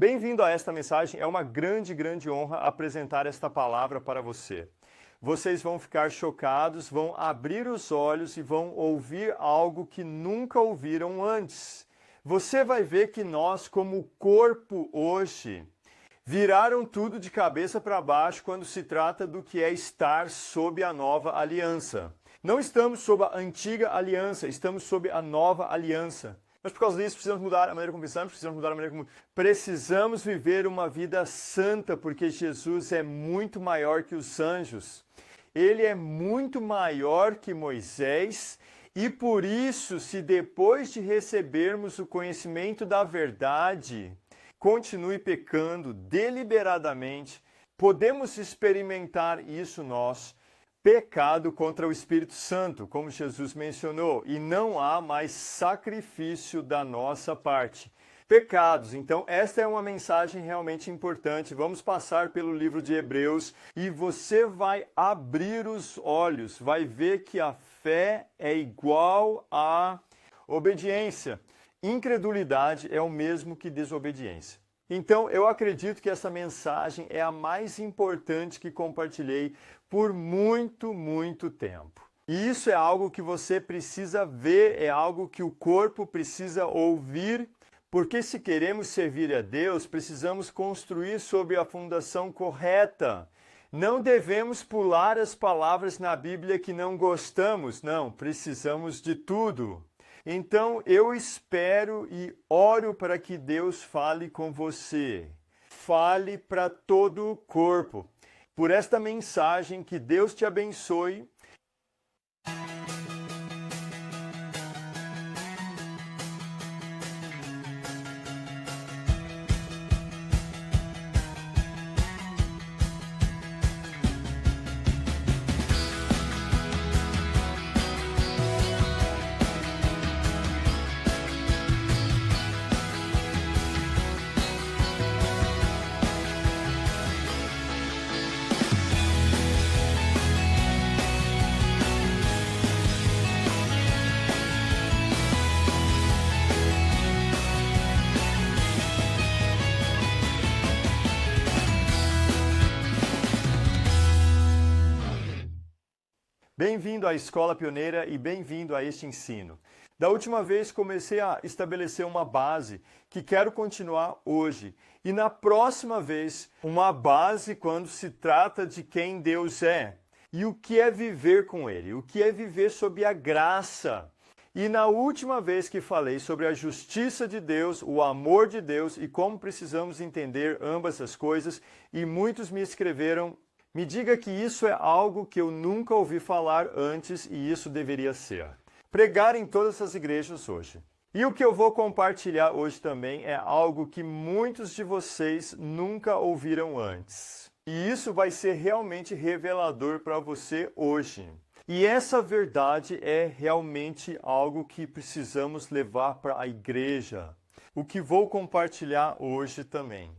Bem-vindo a esta mensagem, é uma grande honra apresentar esta palavra para você. Vocês vão ficar chocados, vão abrir os olhos e vão ouvir algo que nunca ouviram antes. Você vai ver que nós, como corpo hoje, viraram tudo de cabeça para baixo quando se trata do que é estar sob a nova aliança. Não estamos sob a antiga aliança, estamos sob a nova aliança. Mas por causa disso, precisamos mudar a maneira como pensamos, precisamos mudar a maneira como... Precisamos viver uma vida santa, porque Jesus é muito maior que os anjos. Ele é muito maior que Moisés, e por isso, se depois de recebermos o conhecimento da verdade, continue pecando deliberadamente, podemos experimentar isso nós, pecado contra o Espírito Santo, como Jesus mencionou, e não há mais sacrifício da nossa parte. Pecados. Então, esta é uma mensagem realmente importante. Vamos passar pelo livro de Hebreus e você vai abrir os olhos, vai ver que a fé é igual à obediência. Incredulidade é o mesmo que desobediência. Então, eu acredito que essa mensagem é a mais importante que compartilhei por muito tempo. E isso é algo que você precisa ver, é algo que o corpo precisa ouvir, porque se queremos servir a Deus, precisamos construir sobre a fundação correta. Não devemos pular as palavras na Bíblia que não gostamos, não, precisamos de tudo. Então, eu espero e oro para que Deus fale com você. Fale para todo o corpo. Por esta mensagem, que Deus te abençoe. Bem-vindo à Escola Pioneira e bem-vindo a este ensino. Da última vez comecei a estabelecer uma base que quero continuar hoje. E na próxima vez, uma base quando se trata de quem Deus é. E o que é viver com Ele, o que é viver sob a graça. E na última vez que falei sobre a justiça de Deus, o amor de Deus e como precisamos entender ambas as coisas, e muitos me escreveram: me diga que isso é algo que eu nunca ouvi falar antes e isso deveria ser. Pregar em todas as igrejas hoje. E o que eu vou compartilhar hoje também é algo que muitos de vocês nunca ouviram antes. E isso vai ser realmente revelador para você hoje. E essa verdade é realmente algo que precisamos levar para a igreja. O que vou compartilhar hoje também.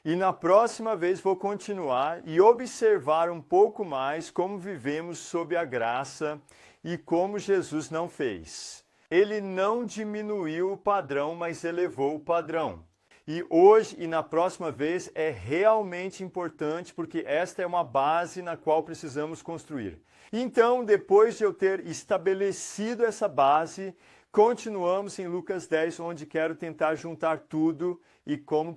E na próxima vez vou continuar e observar um pouco mais como vivemos sob a graça e como Jesus não fez. Ele não diminuiu o padrão, mas elevou o padrão. E hoje e na próxima vez é realmente importante porque esta é uma base na qual precisamos construir. Então, depois de eu ter estabelecido essa base, continuamos em Lucas 10, onde quero tentar juntar tudo e como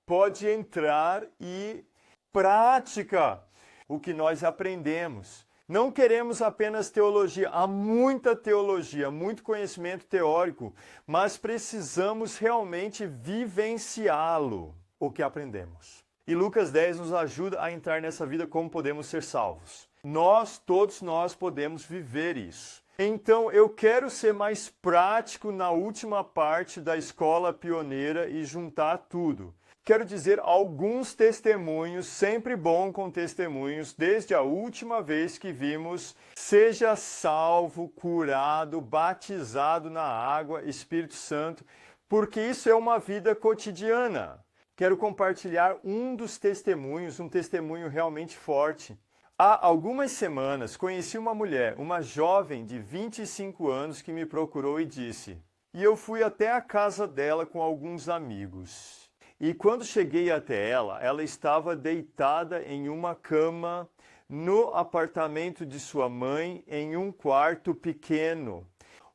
pode entrar e prática o que nós aprendemos. Não queremos apenas teologia, há muita teologia, muito conhecimento teórico, mas precisamos realmente vivenciá-lo, o que aprendemos. E Lucas 10 nos ajuda a entrar nessa vida como podemos ser salvos. Todos nós podemos viver isso. Então, eu quero ser mais prático na última parte da Escola Pioneira e juntar tudo. Quero dizer alguns testemunhos, sempre bom com testemunhos, desde a última vez que vimos, seja salvo, curado, batizado na água, Espírito Santo, porque isso é uma vida cotidiana. Quero compartilhar um dos testemunhos, um testemunho realmente forte. Há algumas semanas conheci uma mulher, uma jovem de 25 anos que me procurou e disse, e eu fui até a casa dela com alguns amigos. E quando cheguei até ela, ela estava deitada em uma cama no apartamento de sua mãe, em um quarto pequeno,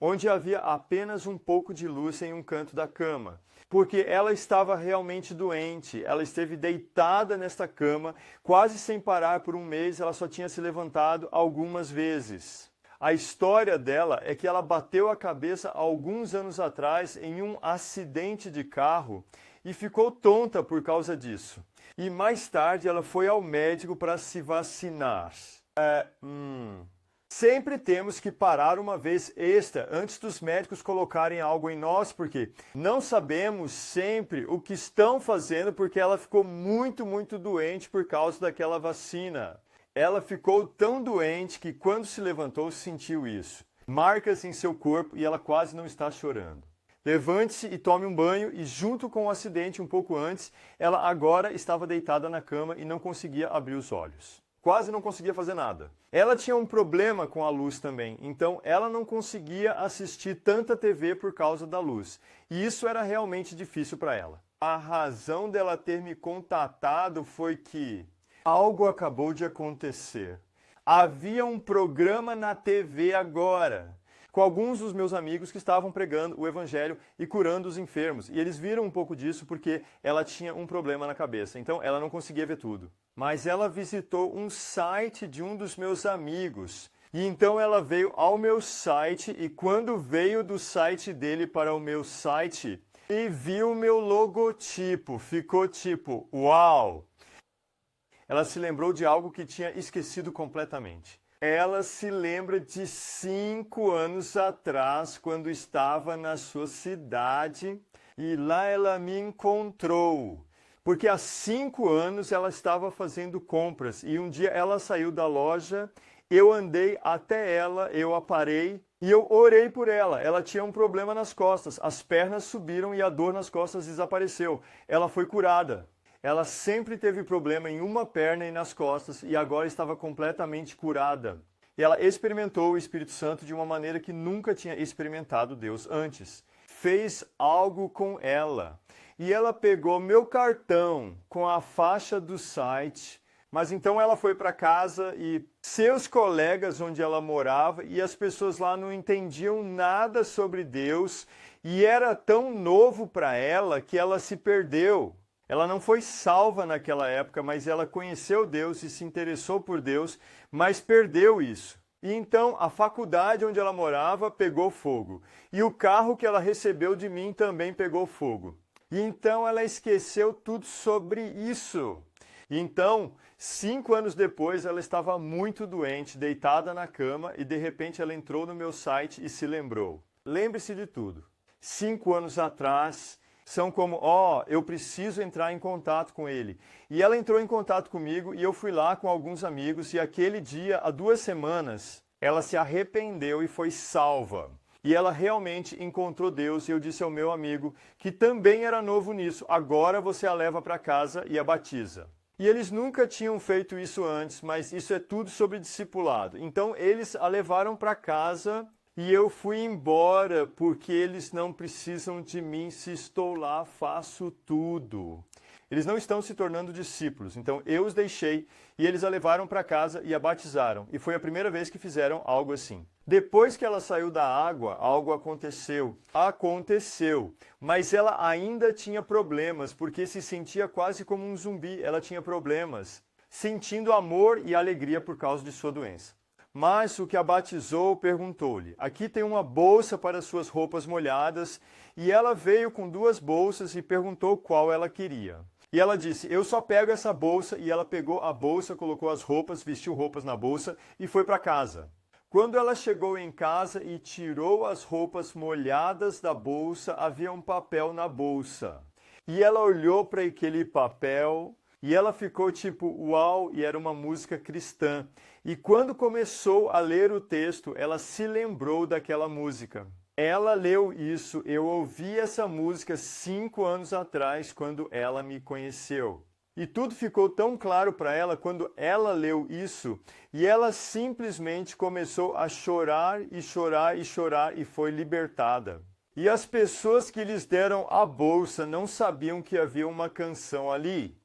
onde havia apenas um pouco de luz em um canto da cama. Porque ela estava realmente doente, ela esteve deitada nesta cama, quase sem parar por um mês, ela só tinha se levantado algumas vezes. A história dela é que ela bateu a cabeça alguns anos atrás em um acidente de carro e ficou tonta por causa disso. E mais tarde ela foi ao médico para se vacinar. Sempre temos que parar uma vez extra antes dos médicos colocarem algo em nós, porque não sabemos sempre o que estão fazendo, porque ela ficou muito doente por causa daquela vacina. Ela ficou tão doente que quando se levantou sentiu isso. Marcas em seu corpo e ela quase não está chorando. Levante-se e tome um banho e junto com o acidente um pouco antes, ela agora estava deitada na cama e não conseguia abrir os olhos. Quase não conseguia fazer nada. Ela tinha um problema com a luz também, então ela não conseguia assistir tanta TV por causa da luz. E isso era realmente difícil para ela. A razão dela ter me contatado foi que algo acabou de acontecer. Havia um programa na TV agora, com alguns dos meus amigos que estavam pregando o evangelho e curando os enfermos. E eles viram um pouco disso porque ela tinha um problema na cabeça, então ela não conseguia ver tudo. Mas ela visitou um site de um dos meus amigos. E então ela veio ao meu site e quando veio do site dele para o meu site e viu o meu logotipo, ficou tipo, uau! Ela se lembrou de algo que tinha esquecido completamente. Ela se lembra de 5 anos atrás, quando estava na sua cidade, e lá ela me encontrou. Porque há 5 anos ela estava fazendo compras, e um dia ela saiu da loja, eu andei até ela, eu a parei, e eu orei por ela. Ela tinha um problema nas costas, as pernas subiram e a dor nas costas desapareceu. Ela foi curada. Ela sempre teve problema em uma perna e nas costas e agora estava completamente curada. E ela experimentou o Espírito Santo de uma maneira que nunca tinha experimentado Deus antes. Fez algo com ela. E ela pegou meu cartão com a faixa do site, mas então ela foi para casa e seus colegas onde ela morava e as pessoas lá não entendiam nada sobre Deus e era tão novo para ela que ela se perdeu. Ela não foi salva naquela época, mas ela conheceu Deus e se interessou por Deus, mas perdeu isso. E então a faculdade onde ela morava pegou fogo. E o carro que ela recebeu de mim também pegou fogo. E então ela esqueceu tudo sobre isso. E então, 5 anos depois, ela estava muito doente, deitada na cama, e de repente ela entrou no meu site e se lembrou. Lembre-se de tudo. 5 anos atrás são como, eu preciso entrar em contato com ele. E ela entrou em contato comigo e eu fui lá com alguns amigos e aquele dia, há 2 semanas, ela se arrependeu e foi salva. E ela realmente encontrou Deus e eu disse ao meu amigo, que também era novo nisso, agora você a leva para casa e a batiza. E eles nunca tinham feito isso antes, mas isso é tudo sobre discipulado. Então eles a levaram para casa e eu fui embora porque eles não precisam de mim, se estou lá, faço tudo. Eles não estão se tornando discípulos, então eu os deixei e eles a levaram para casa e a batizaram. E foi a primeira vez que fizeram algo assim. Depois que ela saiu da água, algo aconteceu. Aconteceu, mas ela ainda tinha problemas, porque se sentia quase como um zumbi. Ela tinha problemas, sentindo amor e alegria por causa de sua doença. Mas o que a batizou perguntou-lhe, aqui tem uma bolsa para suas roupas molhadas, e ela veio com 2 bolsas e perguntou qual ela queria. E ela disse, eu só pego essa bolsa, e ela pegou a bolsa, colocou as roupas, vestiu roupas na bolsa e foi para casa. Quando ela chegou em casa e tirou as roupas molhadas da bolsa, havia um papel na bolsa. E ela olhou para aquele papel e ela ficou tipo, uau, e era uma música cristã. E quando começou a ler o texto, ela se lembrou daquela música. Ela leu isso, eu ouvi essa música 5 anos atrás, quando ela me conheceu. E tudo ficou tão claro para ela quando ela leu isso, e ela simplesmente começou a chorar e chorar e chorar e foi libertada. E as pessoas que lhes deram a bolsa não sabiam que havia uma canção ali.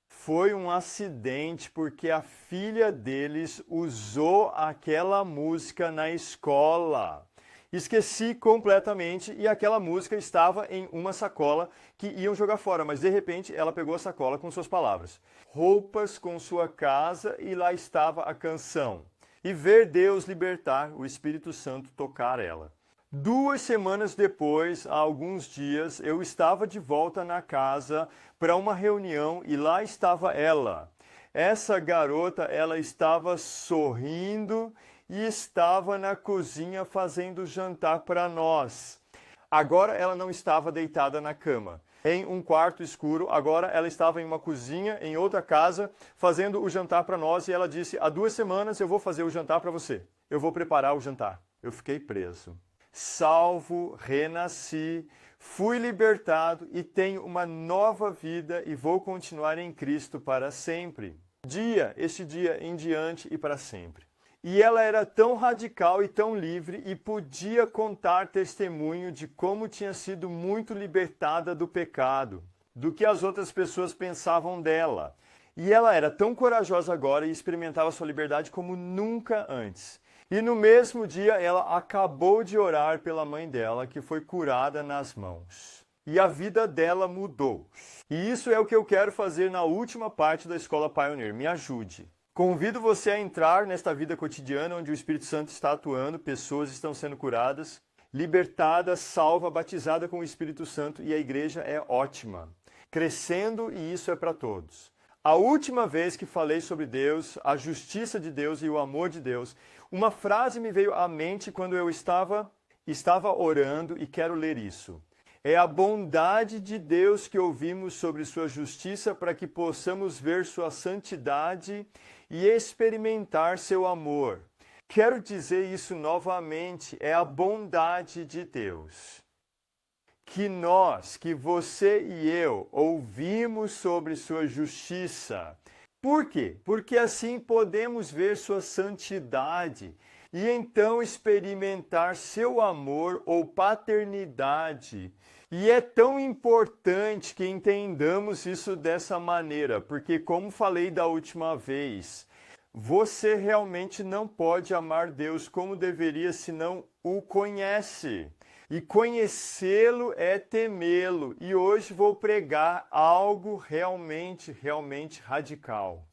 Foi um acidente porque a filha deles usou aquela música na escola. Esqueci completamente e aquela música estava em uma sacola que iam jogar fora, mas de repente ela pegou a sacola com suas palavras. Roupas com sua casa e lá estava a canção. E ver Deus libertar, o Espírito Santo tocar ela. 2 semanas depois, há alguns dias, eu estava de volta na casa para uma reunião e lá estava ela. Essa garota, ela estava sorrindo e estava na cozinha fazendo jantar para nós. Agora ela não estava deitada na cama, em um quarto escuro. Agora ela estava em uma cozinha, em outra casa, fazendo o jantar para nós. E ela disse, há 2 semanas eu vou fazer o jantar para você. Eu vou preparar o jantar. Eu fiquei preso. Salvo, renasci, fui libertado e tenho uma nova vida e vou continuar em Cristo para sempre. Este dia em diante e para sempre. E ela era tão radical e tão livre e podia contar testemunho de como tinha sido muito libertada do pecado, do que as outras pessoas pensavam dela. E ela era tão corajosa agora e experimentava sua liberdade como nunca antes. E no mesmo dia ela acabou de orar pela mãe dela, que foi curada nas mãos. E a vida dela mudou. E isso é o que eu quero fazer na última parte da Escola Pioneer. Me ajude. Convido você a entrar nesta vida cotidiana onde o Espírito Santo está atuando, pessoas estão sendo curadas, libertada, salva, batizada com o Espírito Santo e a igreja é ótima, crescendo e isso é para todos. A última vez que falei sobre Deus, a justiça de Deus e o amor de Deus, uma frase me veio à mente quando eu estava orando e quero ler isso. É a bondade de Deus que ouvimos sobre sua justiça para que possamos ver sua santidade e experimentar seu amor. Quero dizer isso novamente, é a bondade de Deus. Que você e eu ouvimos sobre sua justiça. Por quê? Porque assim podemos ver sua santidade e então experimentar seu amor ou paternidade. E é tão importante que entendamos isso dessa maneira, porque como falei da última vez, você realmente não pode amar Deus como deveria se não o conhece. E conhecê-lo é temê-lo. E hoje vou pregar algo realmente radical.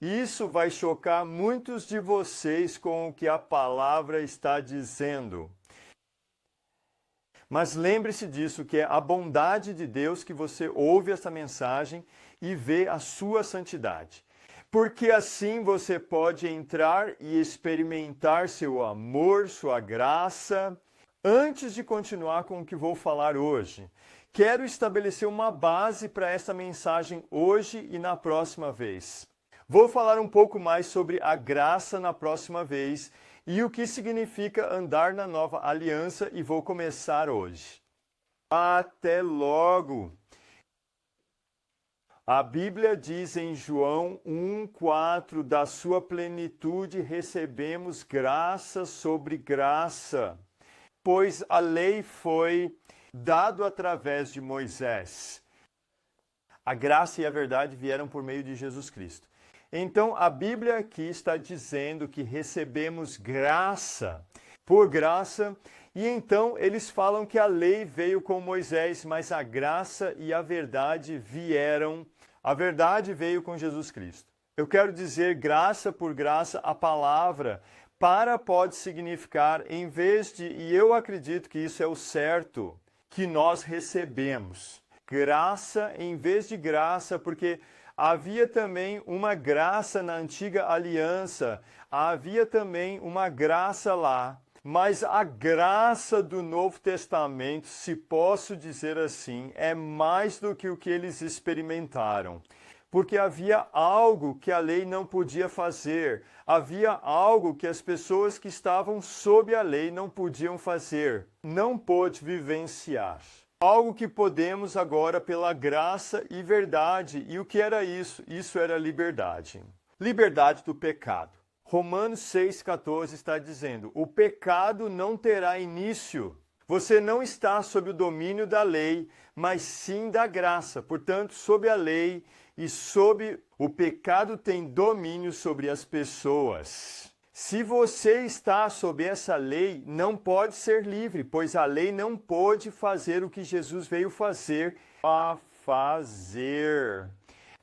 Isso vai chocar muitos de vocês com o que a palavra está dizendo. Mas lembre-se disso, que é a bondade de Deus que você ouve essa mensagem e vê a sua santidade. Porque assim você pode entrar e experimentar seu amor, sua graça. Antes de continuar com o que vou falar hoje, quero estabelecer uma base para essa mensagem hoje e na próxima vez. Vou falar um pouco mais sobre a graça na próxima vez e o que significa andar na nova aliança e vou começar hoje. Até logo! A Bíblia diz em João 1,4, da sua plenitude recebemos graça sobre graça. Pois a lei foi dada através de Moisés. A graça e a verdade vieram por meio de Jesus Cristo. Então, a Bíblia aqui está dizendo que recebemos graça por graça, e então eles falam que a lei veio com Moisés, mas a graça e a verdade vieram. A verdade veio com Jesus Cristo. Eu quero dizer graça por graça, a palavra pode significar, em vez de, e eu acredito que isso é o certo, que nós recebemos. Graça em vez de graça, porque havia também uma graça na antiga aliança, havia também uma graça lá. Mas a graça do Novo Testamento, se posso dizer assim, é mais do que o que eles experimentaram. Porque havia algo que a lei não podia fazer, havia algo que as pessoas que estavam sob a lei não podiam fazer, não pôde vivenciar. Algo que podemos agora pela graça e verdade. E o que era isso? Isso era liberdade. Liberdade do pecado. Romanos 6,14 está dizendo, o pecado não terá início, Você não está sob o domínio da lei, mas sim da graça. Portanto, sob a lei e sob o pecado tem domínio sobre as pessoas. Se você está sob essa lei, não pode ser livre, pois a lei não pôde fazer o que Jesus veio fazer a fazer.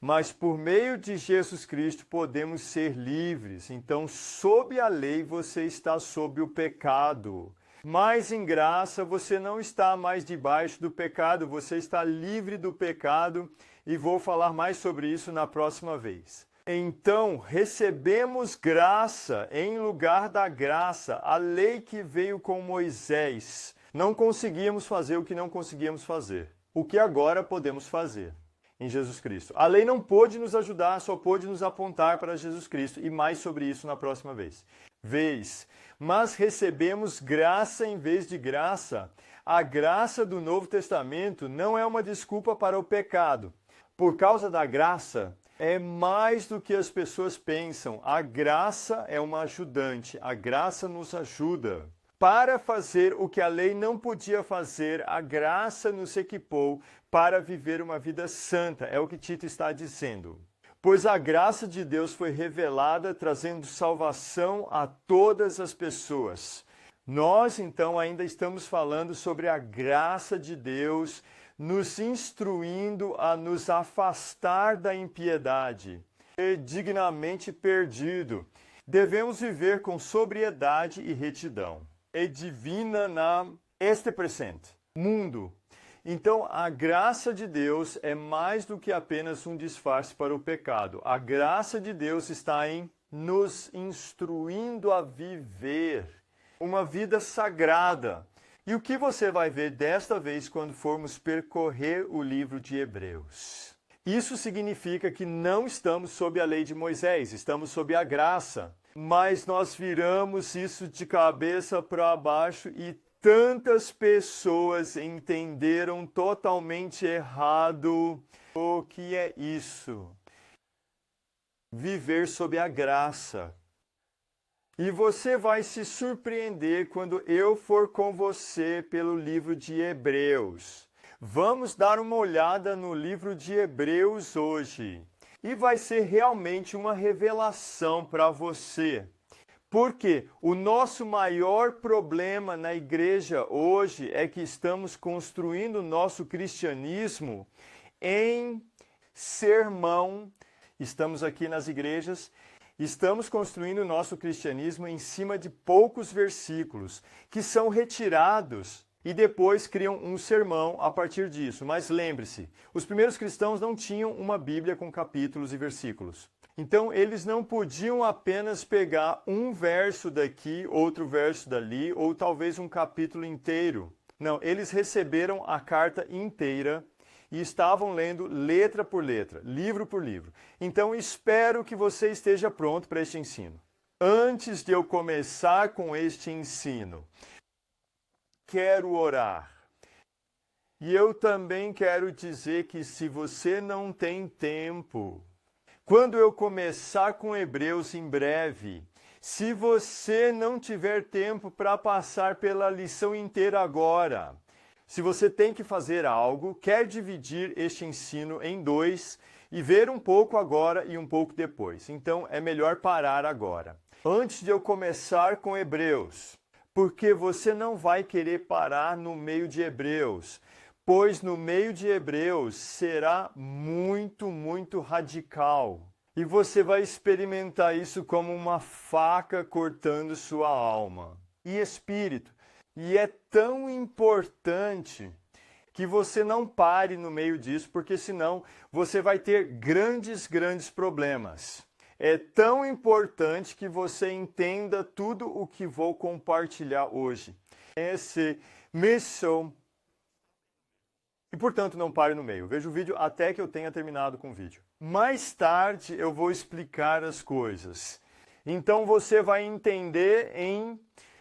Mas por meio de Jesus Cristo podemos ser livres. Então, sob a lei, você está sob o pecado. Mas em graça, você não está mais debaixo do pecado, você está livre do pecado, e vou falar mais sobre isso na próxima vez. Então, recebemos graça em lugar da graça, a lei que veio com Moisés. Não conseguíamos fazer o que não conseguíamos fazer. O que agora podemos fazer em Jesus Cristo. A lei não pôde nos ajudar, só pôde nos apontar para Jesus Cristo. E mais sobre isso na próxima vez. Mas recebemos graça em vez de graça. A graça do Novo Testamento não é uma desculpa para o pecado. Por causa da graça, é mais do que as pessoas pensam. A graça é uma ajudante. A graça nos ajuda. Para fazer o que a lei não podia fazer, a graça nos equipou para viver uma vida santa. É o que Tito está dizendo. Pois a graça de Deus foi revelada, trazendo salvação a todas as pessoas. Nós, então, ainda estamos falando sobre a graça de Deus, nos instruindo a nos afastar da impiedade, ser dignamente perdido. Devemos viver com sobriedade e retidão. É divina na este presente, mundo. Então, a graça de Deus é mais do que apenas um disfarce para o pecado. A graça de Deus está em nos instruindo a viver uma vida sagrada. E o que você vai ver desta vez quando formos percorrer o livro de Hebreus? Isso significa que não estamos sob a lei de Moisés, estamos sob a graça. Mas nós viramos isso de cabeça para baixo e tantas pessoas entenderam totalmente errado o que é isso. Viver sob a graça. E você vai se surpreender quando eu for com você pelo livro de Hebreus. Vamos dar uma olhada no livro de Hebreus hoje. E vai ser realmente uma revelação para você. Porque o nosso maior problema na igreja hoje é que estamos construindo o nosso cristianismo em sermão. Estamos aqui nas igrejas. Estamos construindo o nosso cristianismo em cima de poucos versículos que são retirados e depois criam um sermão a partir disso. Mas lembre-se, os primeiros cristãos não tinham uma Bíblia com capítulos e versículos. Então eles não podiam apenas pegar um verso daqui, outro verso dali, ou talvez um capítulo inteiro. Não, eles receberam a carta inteira e estavam lendo letra por letra, livro por livro. Então espero que você esteja pronto para este ensino. Antes de eu começar com este ensino, quero orar. E eu também quero dizer que se você não tem tempo, quando eu começar com Hebreus em breve, se você não tiver tempo para passar pela lição inteira agora, se você tem que fazer algo, quer dividir este ensino em dois e ver um pouco agora e um pouco depois. Então é melhor parar agora. Antes de eu começar com Hebreus, porque você não vai querer parar no meio de Hebreus, pois no meio de Hebreus será muito, muito radical. E você vai experimentar isso como uma faca cortando sua alma e espírito. E é tão importante que você não pare no meio disso, porque senão você vai ter grandes, grandes problemas. É tão importante que você entenda tudo o que vou compartilhar hoje. Esse missão. E, portanto, não pare no meio. Veja o vídeo até que eu tenha terminado com o vídeo. Mais tarde eu vou explicar as coisas. Então você vai entender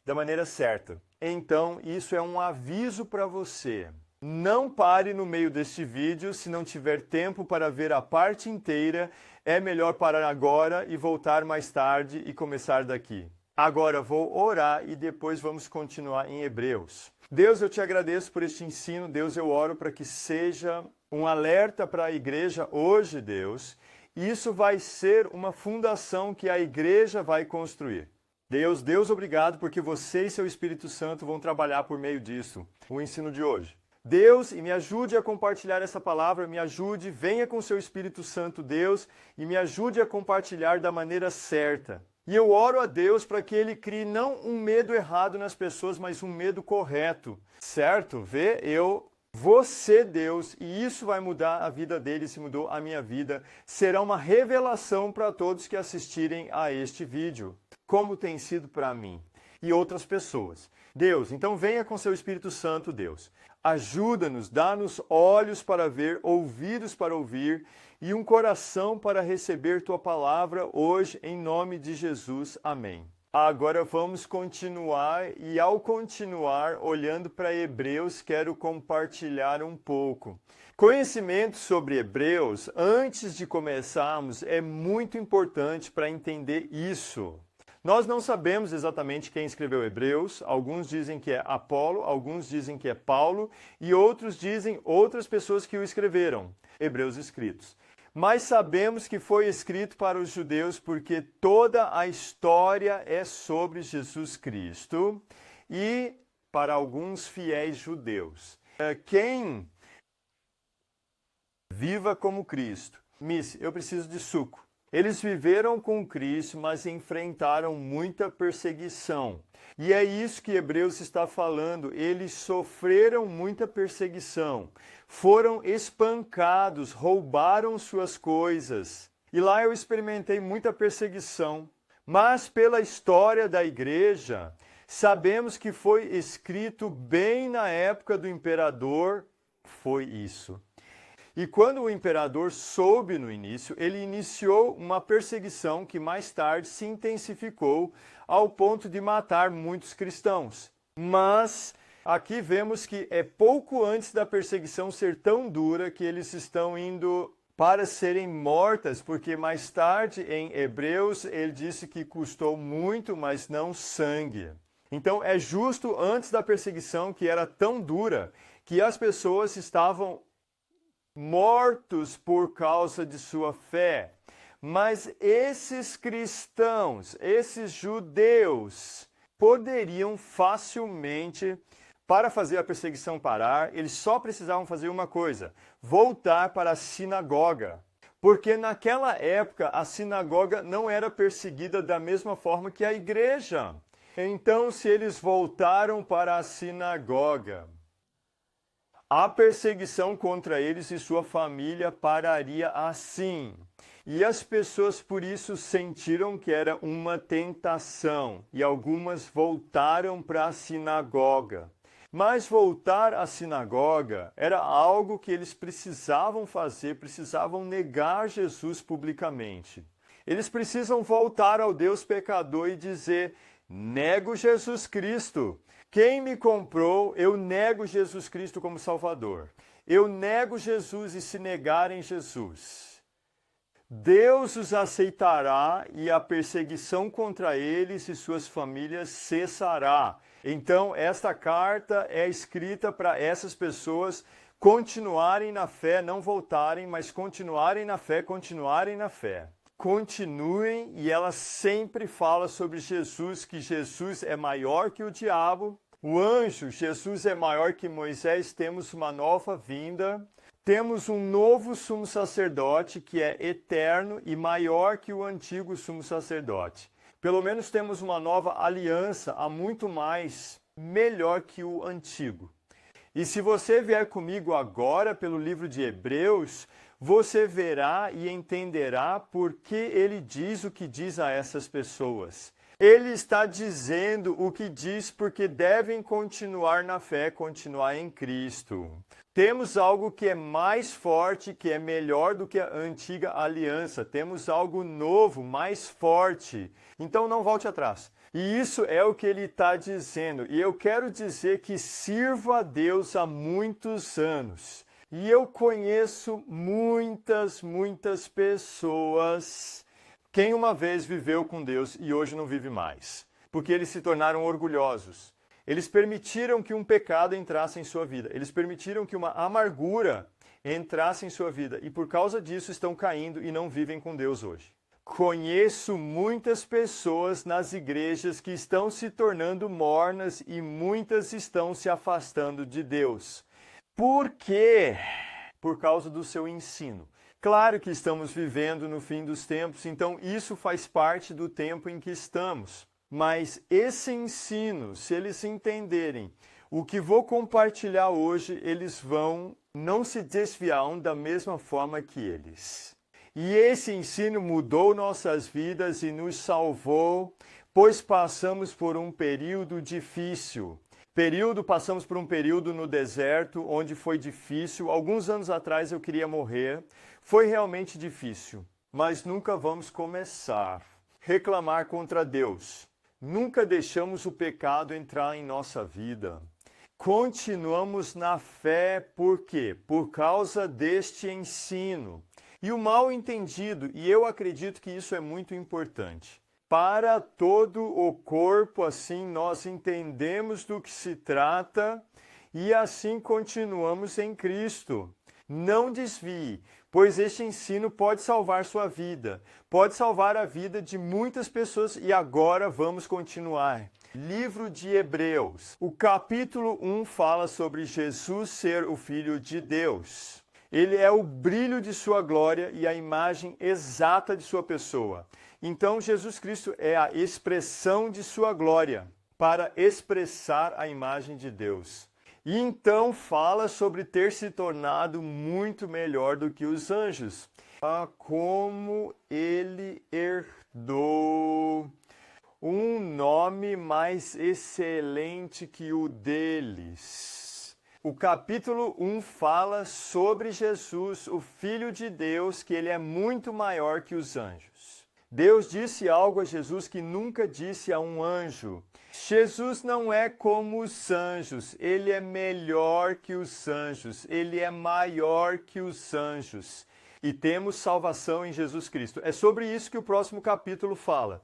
da maneira certa. Então, isso é um aviso para você. Não pare no meio deste vídeo. Se não tiver tempo para ver a parte inteira, é melhor parar agora e voltar mais tarde e começar daqui. Agora vou orar e depois vamos continuar em Hebreus. Deus, eu te agradeço por este ensino. Deus, eu oro para que seja um alerta para a igreja hoje, Deus. Isso vai ser uma fundação que a igreja vai construir. Deus, obrigado porque você e seu Espírito Santo vão trabalhar por meio disso, o ensino de hoje. Deus, e me ajude a compartilhar essa palavra, me ajude, venha com seu Espírito Santo, Deus, e me ajude a compartilhar da maneira certa. E eu oro a Deus para que Ele crie não um medo errado nas pessoas, mas um medo correto, certo? Você, Deus, e isso vai mudar a vida deles, se mudou a minha vida, será uma revelação para todos que assistirem a este vídeo, como tem sido para mim e outras pessoas. Deus, então venha com seu Espírito Santo, Deus. Ajuda-nos, dá-nos olhos para ver, ouvidos para ouvir e um coração para receber tua palavra hoje, em nome de Jesus. Amém. Agora vamos continuar e ao continuar, olhando para Hebreus, quero compartilhar um pouco. Conhecimento sobre Hebreus, antes de começarmos, é muito importante para entender isso. Nós não sabemos exatamente quem escreveu Hebreus, alguns dizem que é Apolo, alguns dizem que é Paulo e outros dizem outras pessoas que o escreveram, Hebreus escritos. Mas sabemos que foi escrito para os judeus porque toda a história é sobre Jesus Cristo e para alguns fiéis judeus. Quem viva como Cristo, Miss, eu preciso de suco. Eles viveram com Cristo, mas enfrentaram muita perseguição. E é isso que Hebreus está falando. Eles sofreram muita perseguição, foram espancados, roubaram suas coisas. E lá eu experimentei muita perseguição. Mas pela história da igreja, sabemos que foi escrito bem na época do imperador, foi isso. E quando o imperador soube no início, ele iniciou uma perseguição que mais tarde se intensificou ao ponto de matar muitos cristãos. Mas aqui vemos que é pouco antes da perseguição ser tão dura que eles estão indo para serem mortas, porque mais tarde em Hebreus ele disse que custou muito, mas não sangue. Então é justo antes da perseguição, que era tão dura, que as pessoas estavam mortos por causa de sua fé. Mas esses cristãos, esses judeus, poderiam facilmente, para fazer a perseguição parar, eles só precisavam fazer uma coisa: voltar para a sinagoga. Porque naquela época a sinagoga não era perseguida da mesma forma que a igreja. Então, se eles voltaram para a sinagoga, a perseguição contra eles e sua família pararia assim. E as pessoas por isso sentiram que era uma tentação. E algumas voltaram para a sinagoga. Mas voltar à sinagoga era algo que eles precisavam fazer, precisavam negar Jesus publicamente. Eles precisam voltar ao Deus pecador e dizer: nego Jesus Cristo. Quem me comprou, eu nego Jesus Cristo como Salvador. Eu nego Jesus, e se negarem Jesus, Deus os aceitará e a perseguição contra eles e suas famílias cessará. Então, esta carta é escrita para essas pessoas continuarem na fé, não voltarem, mas continuarem na fé, continuarem na fé. Continuem, e ela sempre fala sobre Jesus, que Jesus é maior que o diabo. O anjo, Jesus é maior que Moisés, temos uma nova vinda, temos um novo sumo sacerdote que é eterno e maior que o antigo sumo sacerdote. Pelo menos temos uma nova aliança, há muito mais, melhor que o antigo. E se você vier comigo agora pelo livro de Hebreus, você verá e entenderá por que ele diz o que diz a essas pessoas. Ele está dizendo o que diz porque devem continuar na fé, continuar em Cristo. Temos algo que é mais forte, que é melhor do que a antiga aliança. Temos algo novo, mais forte. Então não volte atrás. E isso é o que ele está dizendo. E eu quero dizer que sirvo a Deus há muitos anos. E eu conheço muitas pessoas. Quem uma vez viveu com Deus e hoje não vive mais. porque eles se tornaram orgulhosos. Eles permitiram que um pecado entrasse em sua vida. Eles permitiram que uma amargura entrasse em sua vida. E por causa disso estão caindo e não vivem com Deus hoje. Conheço muitas pessoas nas igrejas que estão se tornando mornas e muitas estão se afastando de Deus. Por quê? Por causa do seu ensino. Claro que estamos vivendo no fim dos tempos, então isso faz parte do tempo em que estamos. Mas esse ensino, se eles entenderem o que vou compartilhar hoje, eles vão não se desviar da mesma forma que eles. E esse ensino mudou nossas vidas e nos salvou, pois passamos por um período difícil. Passamos por um período no deserto, onde foi difícil. Alguns anos atrás eu queria morrer. Foi realmente difícil, mas nunca vamos começar a reclamar contra Deus. Nunca deixamos o pecado entrar em nossa vida. Continuamos na fé, por quê? Por causa deste ensino. E o mal entendido, e eu acredito que isso é muito importante. Para todo o corpo, assim nós entendemos do que se trata e assim continuamos em Cristo. Não desvie, pois este ensino pode salvar sua vida, pode salvar a vida de muitas pessoas e agora vamos continuar. Livro de Hebreus, o capítulo 1 fala sobre Jesus ser o Filho de Deus. Ele é o brilho de sua glória e a imagem exata de sua pessoa. Então, Jesus Cristo é a expressão de sua glória para expressar a imagem de Deus. E então fala sobre ter se tornado muito melhor do que os anjos. Como ele herdou um nome mais excelente que o deles. O capítulo 1 fala sobre Jesus, o Filho de Deus, que ele é muito maior que os anjos. Deus disse algo a Jesus que nunca disse a um anjo. Jesus não é como os anjos, ele é melhor que os anjos, ele é maior que os anjos. E temos salvação em Jesus Cristo. É sobre isso que o próximo capítulo fala.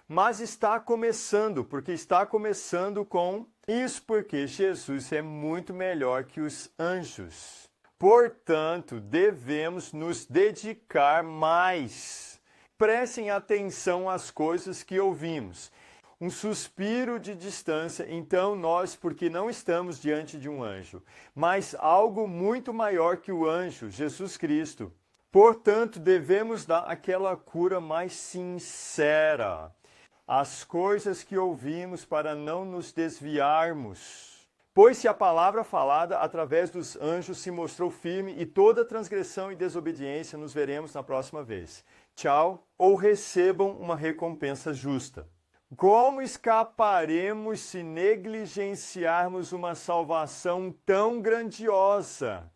Mas está começando, porque está começando com isso, porque Jesus é muito melhor que os anjos. Portanto, devemos nos dedicar mais. Prestem atenção às coisas que ouvimos. Um suspiro de distância, então nós, porque não estamos diante de um anjo, mas algo muito maior que o anjo, Jesus Cristo. Portanto, devemos dar aquela cura mais sincera. As coisas que ouvimos para não nos desviarmos. Pois se a palavra falada através dos anjos se mostrou firme e toda transgressão e desobediência nos veremos na próxima vez. Tchau, ou recebam uma recompensa justa. Como escaparemos se negligenciarmos uma salvação tão grandiosa?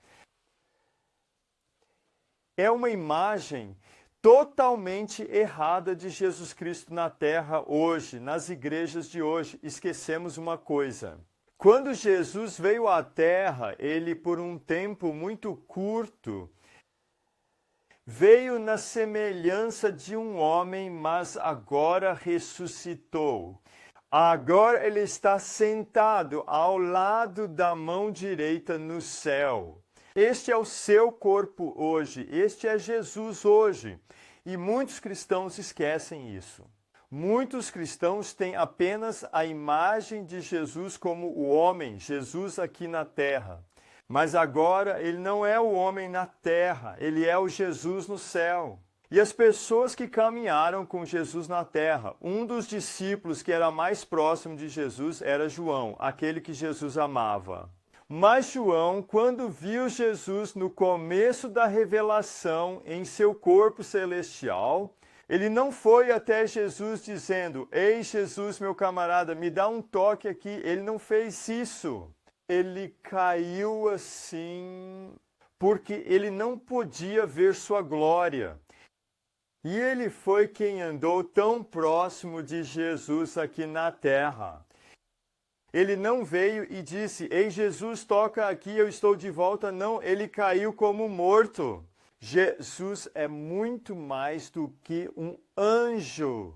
É uma imagem totalmente errada de Jesus Cristo na terra hoje, nas igrejas de hoje. Esquecemos uma coisa. Quando Jesus veio à terra, ele por um tempo muito curto, veio na semelhança de um homem, mas agora ressuscitou. Agora ele está sentado ao lado da mão direita no céu. Este é o seu corpo hoje, este é Jesus hoje. E muitos cristãos esquecem isso. Muitos cristãos têm apenas a imagem de Jesus como o homem, Jesus aqui na terra. Mas agora ele não é o homem na terra, ele é o Jesus no céu. E as pessoas que caminharam com Jesus na terra, um dos discípulos que era mais próximo de Jesus era João, aquele que Jesus amava. Mas João, quando viu Jesus no começo da revelação em seu corpo celestial, ele não foi até Jesus dizendo: "Ei, Jesus, meu camarada, me dá um toque aqui." Ele não fez isso. Ele caiu assim, porque ele não podia ver sua glória. E ele foi quem andou tão próximo de Jesus aqui na terra. Ele não veio e disse: "Ei, Jesus, toca aqui, eu estou de volta." Não, ele caiu como morto. Jesus é muito mais do que um anjo.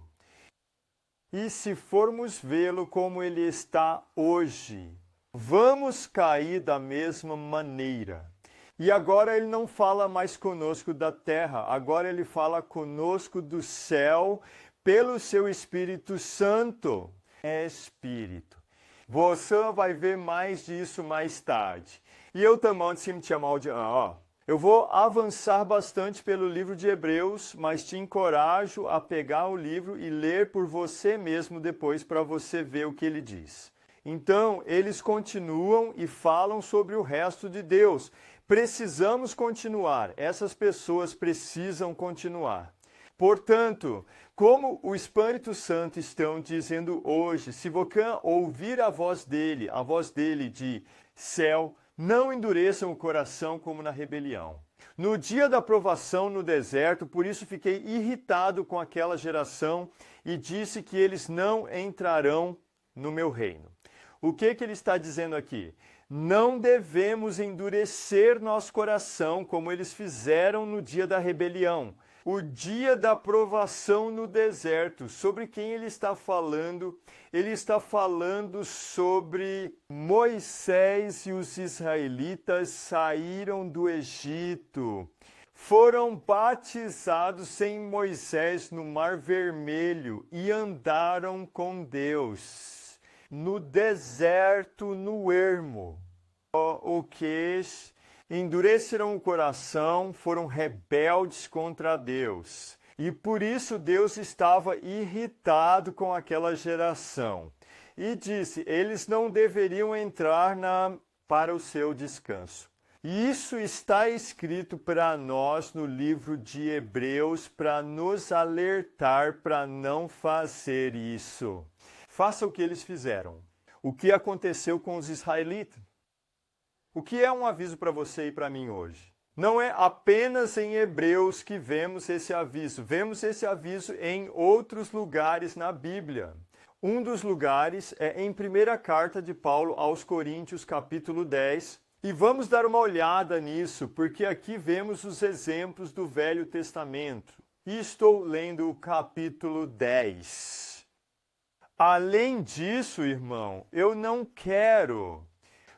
E se formos vê-lo como ele está hoje, vamos cair da mesma maneira. E agora ele não fala mais conosco da terra, agora ele fala conosco do céu pelo seu Espírito Santo. É Espírito. Você vai ver mais disso mais tarde. E eu também te chamar de... Eu vou avançar bastante pelo livro de Hebreus, mas te encorajo a pegar o livro e ler por você mesmo depois para você ver o que ele diz. Então, eles continuam e falam sobre o resto de Deus. Precisamos continuar, essas pessoas precisam continuar. Portanto, como o Espírito Santo estão dizendo hoje, se você ouvir a voz dele de céu, não endureçam o coração como na rebelião. No dia da provação no deserto, por isso fiquei irritado com aquela geração e disse que eles não entrarão no meu reino. O que ele está dizendo aqui? Não devemos endurecer nosso coração como eles fizeram no dia da rebelião. O dia da provação no deserto. Sobre quem ele está falando? Ele está falando sobre Moisés e os israelitas saíram do Egito. Foram batizados sem Moisés no Mar Vermelho e andaram com Deus no deserto, no ermo. O que endureceram o coração, foram rebeldes contra Deus. E por isso Deus estava irritado com aquela geração. E disse, eles não deveriam entrar para o seu descanso. E isso está escrito para nós no livro de Hebreus, para nos alertar para não fazer isso. Faça o que eles fizeram. O que aconteceu com os israelitas? O que é um aviso para você e para mim hoje? Não é apenas em Hebreus que vemos esse aviso. Vemos esse aviso em outros lugares na Bíblia. Um dos lugares é em 1ª carta de Paulo aos Coríntios, capítulo 10. E vamos dar uma olhada nisso, porque aqui vemos os exemplos do Velho Testamento. E estou lendo o capítulo 10. Além disso, irmão, eu não quero...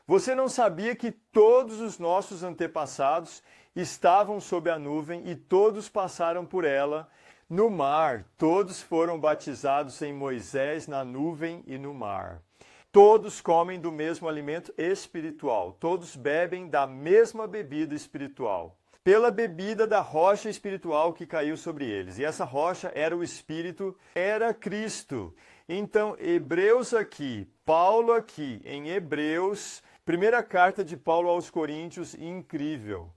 Você não sabia que todos os nossos antepassados estavam sob a nuvem e todos passaram por ela no mar? Todos foram batizados em Moisés na nuvem e no mar. Todos comem do mesmo alimento espiritual. Todos bebem da mesma bebida espiritual. Pela bebida da rocha espiritual que caiu sobre eles. E essa rocha era o Espírito, era Cristo. Então, Hebreus aqui, Paulo aqui, em Hebreus... 1ª carta de Paulo aos Coríntios, incrível.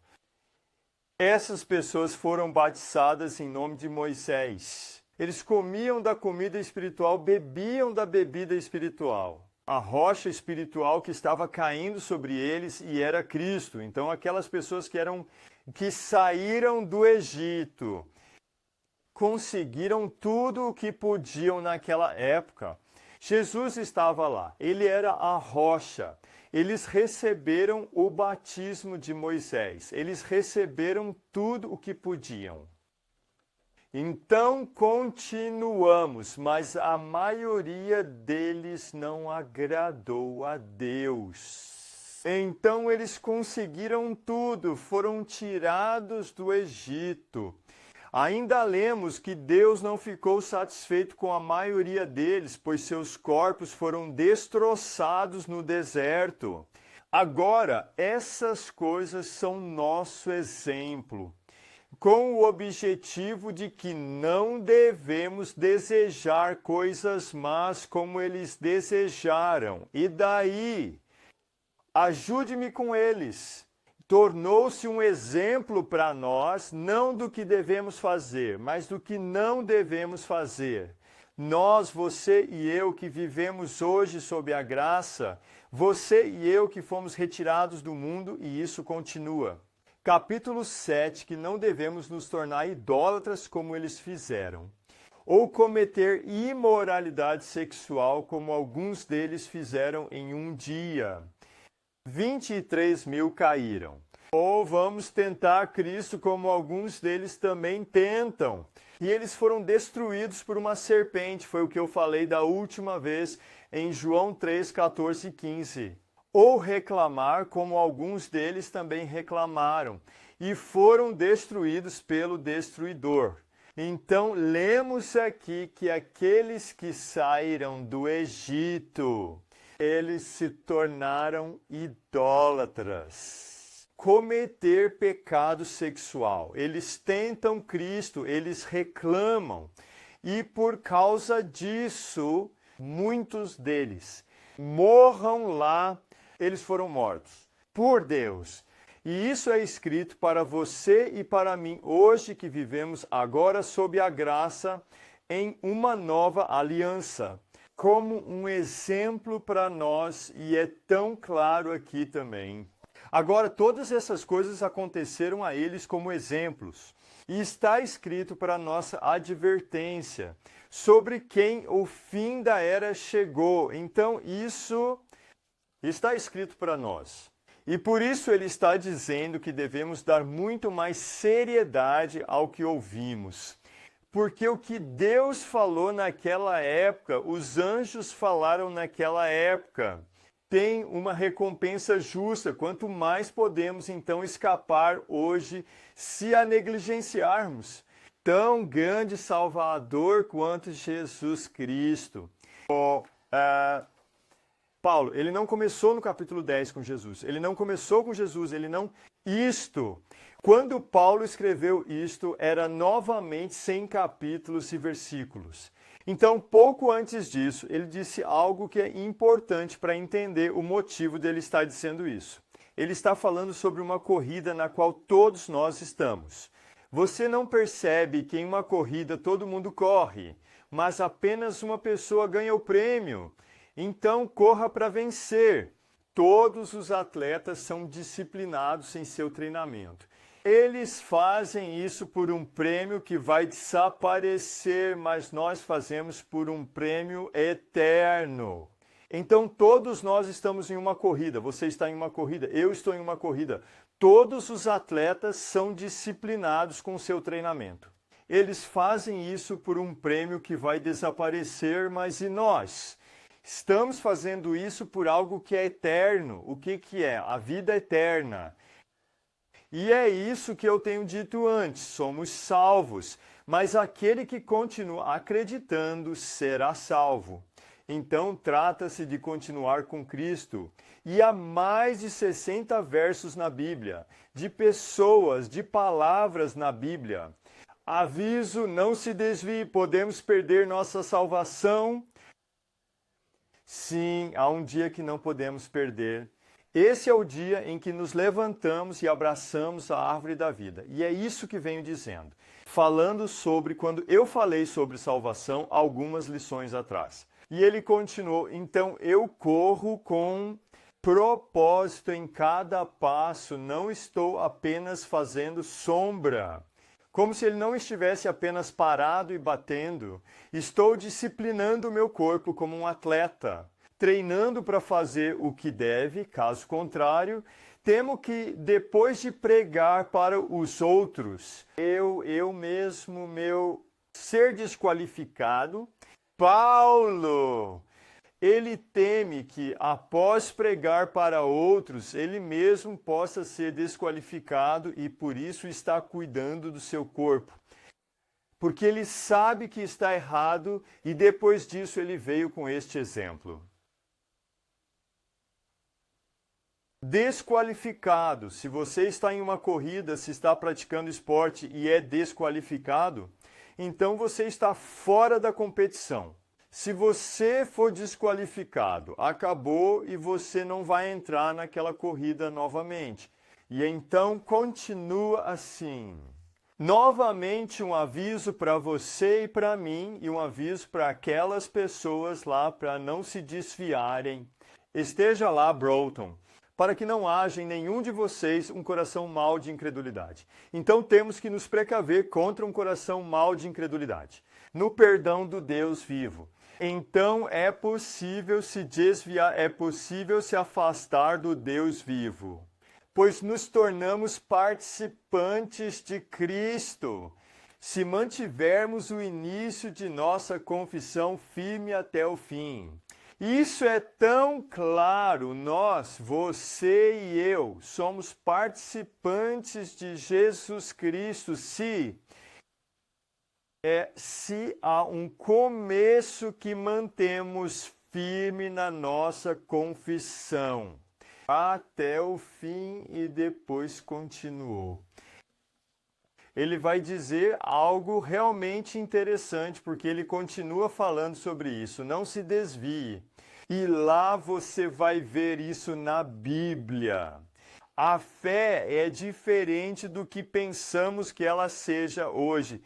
Essas pessoas foram batizadas em nome de Moisés. Eles comiam da comida espiritual, bebiam da bebida espiritual. A rocha espiritual que estava caindo sobre eles e era Cristo. Então aquelas pessoas que saíram do Egito, conseguiram tudo o que podiam naquela época. Jesus estava lá, ele era a rocha. Eles receberam o batismo de Moisés. Eles receberam tudo o que podiam. Então continuamos, mas a maioria deles não agradou a Deus. Então eles conseguiram tudo, foram tirados do Egito. Ainda lemos que Deus não ficou satisfeito com a maioria deles, pois seus corpos foram destroçados no deserto. Agora, essas coisas são nosso exemplo, com o objetivo de que não devemos desejar coisas más como eles desejaram. E daí, ajude-me com eles. Tornou-se um exemplo para nós, não do que devemos fazer, mas do que não devemos fazer. Nós, você e eu que vivemos hoje sob a graça, você e eu que fomos retirados do mundo e isso continua. Capítulo 7, que não devemos nos tornar idólatras como eles fizeram, ou cometer imoralidade sexual como alguns deles fizeram em um dia. 23 mil caíram. Ou vamos tentar Cristo como alguns deles também tentam. E eles foram destruídos por uma serpente, foi o que eu falei da última vez em João 3, 14 e 15. Ou reclamar como alguns deles também reclamaram, e foram destruídos pelo destruidor. Então, lemos aqui que aqueles que saíram do Egito, eles se tornaram idólatras. Cometer pecado sexual. Eles tentam Cristo, eles reclamam. E por causa disso, muitos deles morram lá, eles foram mortos por Deus. E isso é escrito para você e para mim, hoje que vivemos agora sob a graça em uma nova aliança, como um exemplo para nós, e é tão claro aqui também. Agora, todas essas coisas aconteceram a eles como exemplos, e está escrito para nossa advertência sobre quem o fim da era chegou. Então, isso está escrito para nós. E por isso ele está dizendo que devemos dar muito mais seriedade ao que ouvimos. Porque o que Deus falou naquela época, os anjos falaram naquela época, tem uma recompensa justa. Quanto mais podemos então escapar hoje se a negligenciarmos. Tão grande Salvador quanto Jesus Cristo. Paulo, ele não começou no capítulo 10 com Jesus, ele não começou com Jesus, quando Paulo escreveu isto, era novamente 100 capítulos e versículos. Então, pouco antes disso, ele disse algo que é importante para entender o motivo dele estar dizendo isso. Ele está falando sobre uma corrida na qual todos nós estamos. Você não percebe que em uma corrida todo mundo corre, mas apenas uma pessoa ganha o prêmio. Então, corra para vencer. Todos os atletas são disciplinados em seu treinamento. Eles fazem isso por um prêmio que vai desaparecer, mas nós fazemos por um prêmio eterno. Então, todos nós estamos em uma corrida. Você está em uma corrida, eu estou em uma corrida. Todos os atletas são disciplinados com seu treinamento. Eles fazem isso por um prêmio que vai desaparecer, mas e nós? Estamos fazendo isso por algo que é eterno. O que é? A vida eterna. E é isso que eu tenho dito antes, somos salvos, mas aquele que continua acreditando será salvo. Então trata-se de continuar com Cristo. E há mais de 60 versos na Bíblia, de pessoas, de palavras na Bíblia. Aviso, não se desvie, podemos perder nossa salvação. Sim, há um dia que não podemos perder. Esse é o dia em que nos levantamos e abraçamos a árvore da vida. E é isso que venho dizendo. Falando sobre, quando eu falei sobre salvação, algumas lições atrás. E ele continuou, então eu corro com propósito em cada passo, não estou apenas fazendo sombra. Como se ele não estivesse apenas parado e batendo. Estou disciplinando o meu corpo como um atleta, treinando para fazer o que deve, caso contrário, temo que depois de pregar para os outros, eu mesmo, meu ser desqualificado, Paulo, ele teme que após pregar para outros, ele mesmo possa ser desqualificado e por isso está cuidando do seu corpo. Porque ele sabe que está errado e depois disso ele veio com este exemplo. Desqualificado. Se você está em uma corrida, se está praticando esporte e é desqualificado, então você está fora da competição. Se você for desqualificado, acabou e você não vai entrar naquela corrida novamente. E então continua assim. Novamente um aviso para você e para mim e um aviso para aquelas pessoas lá para não se desviarem. Esteja lá, Broughton, para que não haja em nenhum de vocês um coração mau de incredulidade. Então temos que nos precaver contra um coração mau de incredulidade, no perdão do Deus vivo. Então é possível se desviar, é possível se afastar do Deus vivo. pois nos tornamos participantes de Cristo, se mantivermos o início de nossa confissão firme até o fim. Isso é tão claro, você e eu, somos participantes de Jesus Cristo, se há um começo que mantemos firme na nossa confissão, até o fim e depois continuou. Ele vai dizer algo realmente interessante, porque ele continua falando sobre isso. Não se desvie. E lá você vai ver isso na Bíblia. A fé é diferente do que pensamos que ela seja hoje.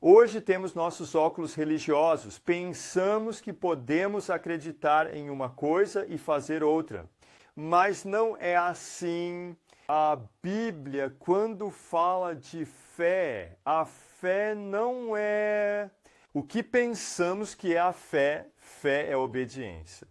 Hoje temos nossos óculos religiosos. Pensamos que podemos acreditar em uma coisa e fazer outra. Mas não é assim. A Bíblia, quando fala de fé, a fé não é o que pensamos que é a fé. Fé é obediência.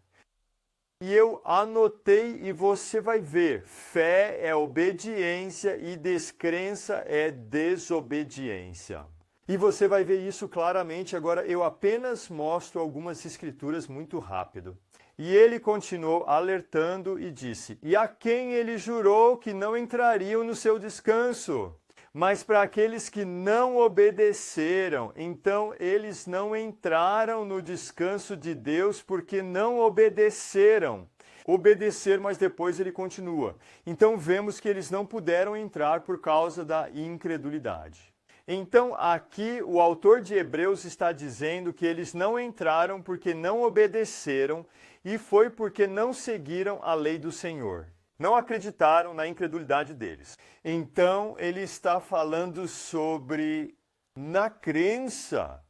E eu anotei e você vai ver. Fé é obediência e descrença é desobediência. E você vai ver isso claramente. Agora eu apenas mostro algumas escrituras muito rápido. E ele continuou alertando e disse: e a quem ele jurou que não entrariam no seu descanso? Mas para aqueles que não obedeceram, então eles não entraram no descanso de Deus porque não obedeceram. Obedecer, mas depois ele continua. Então vemos que eles não puderam entrar por causa da incredulidade. Então aqui o autor de Hebreus está dizendo que eles não entraram porque não obedeceram e foi porque não seguiram a lei do Senhor. Não acreditaram na incredulidade deles. Então ele está falando sobre na crença,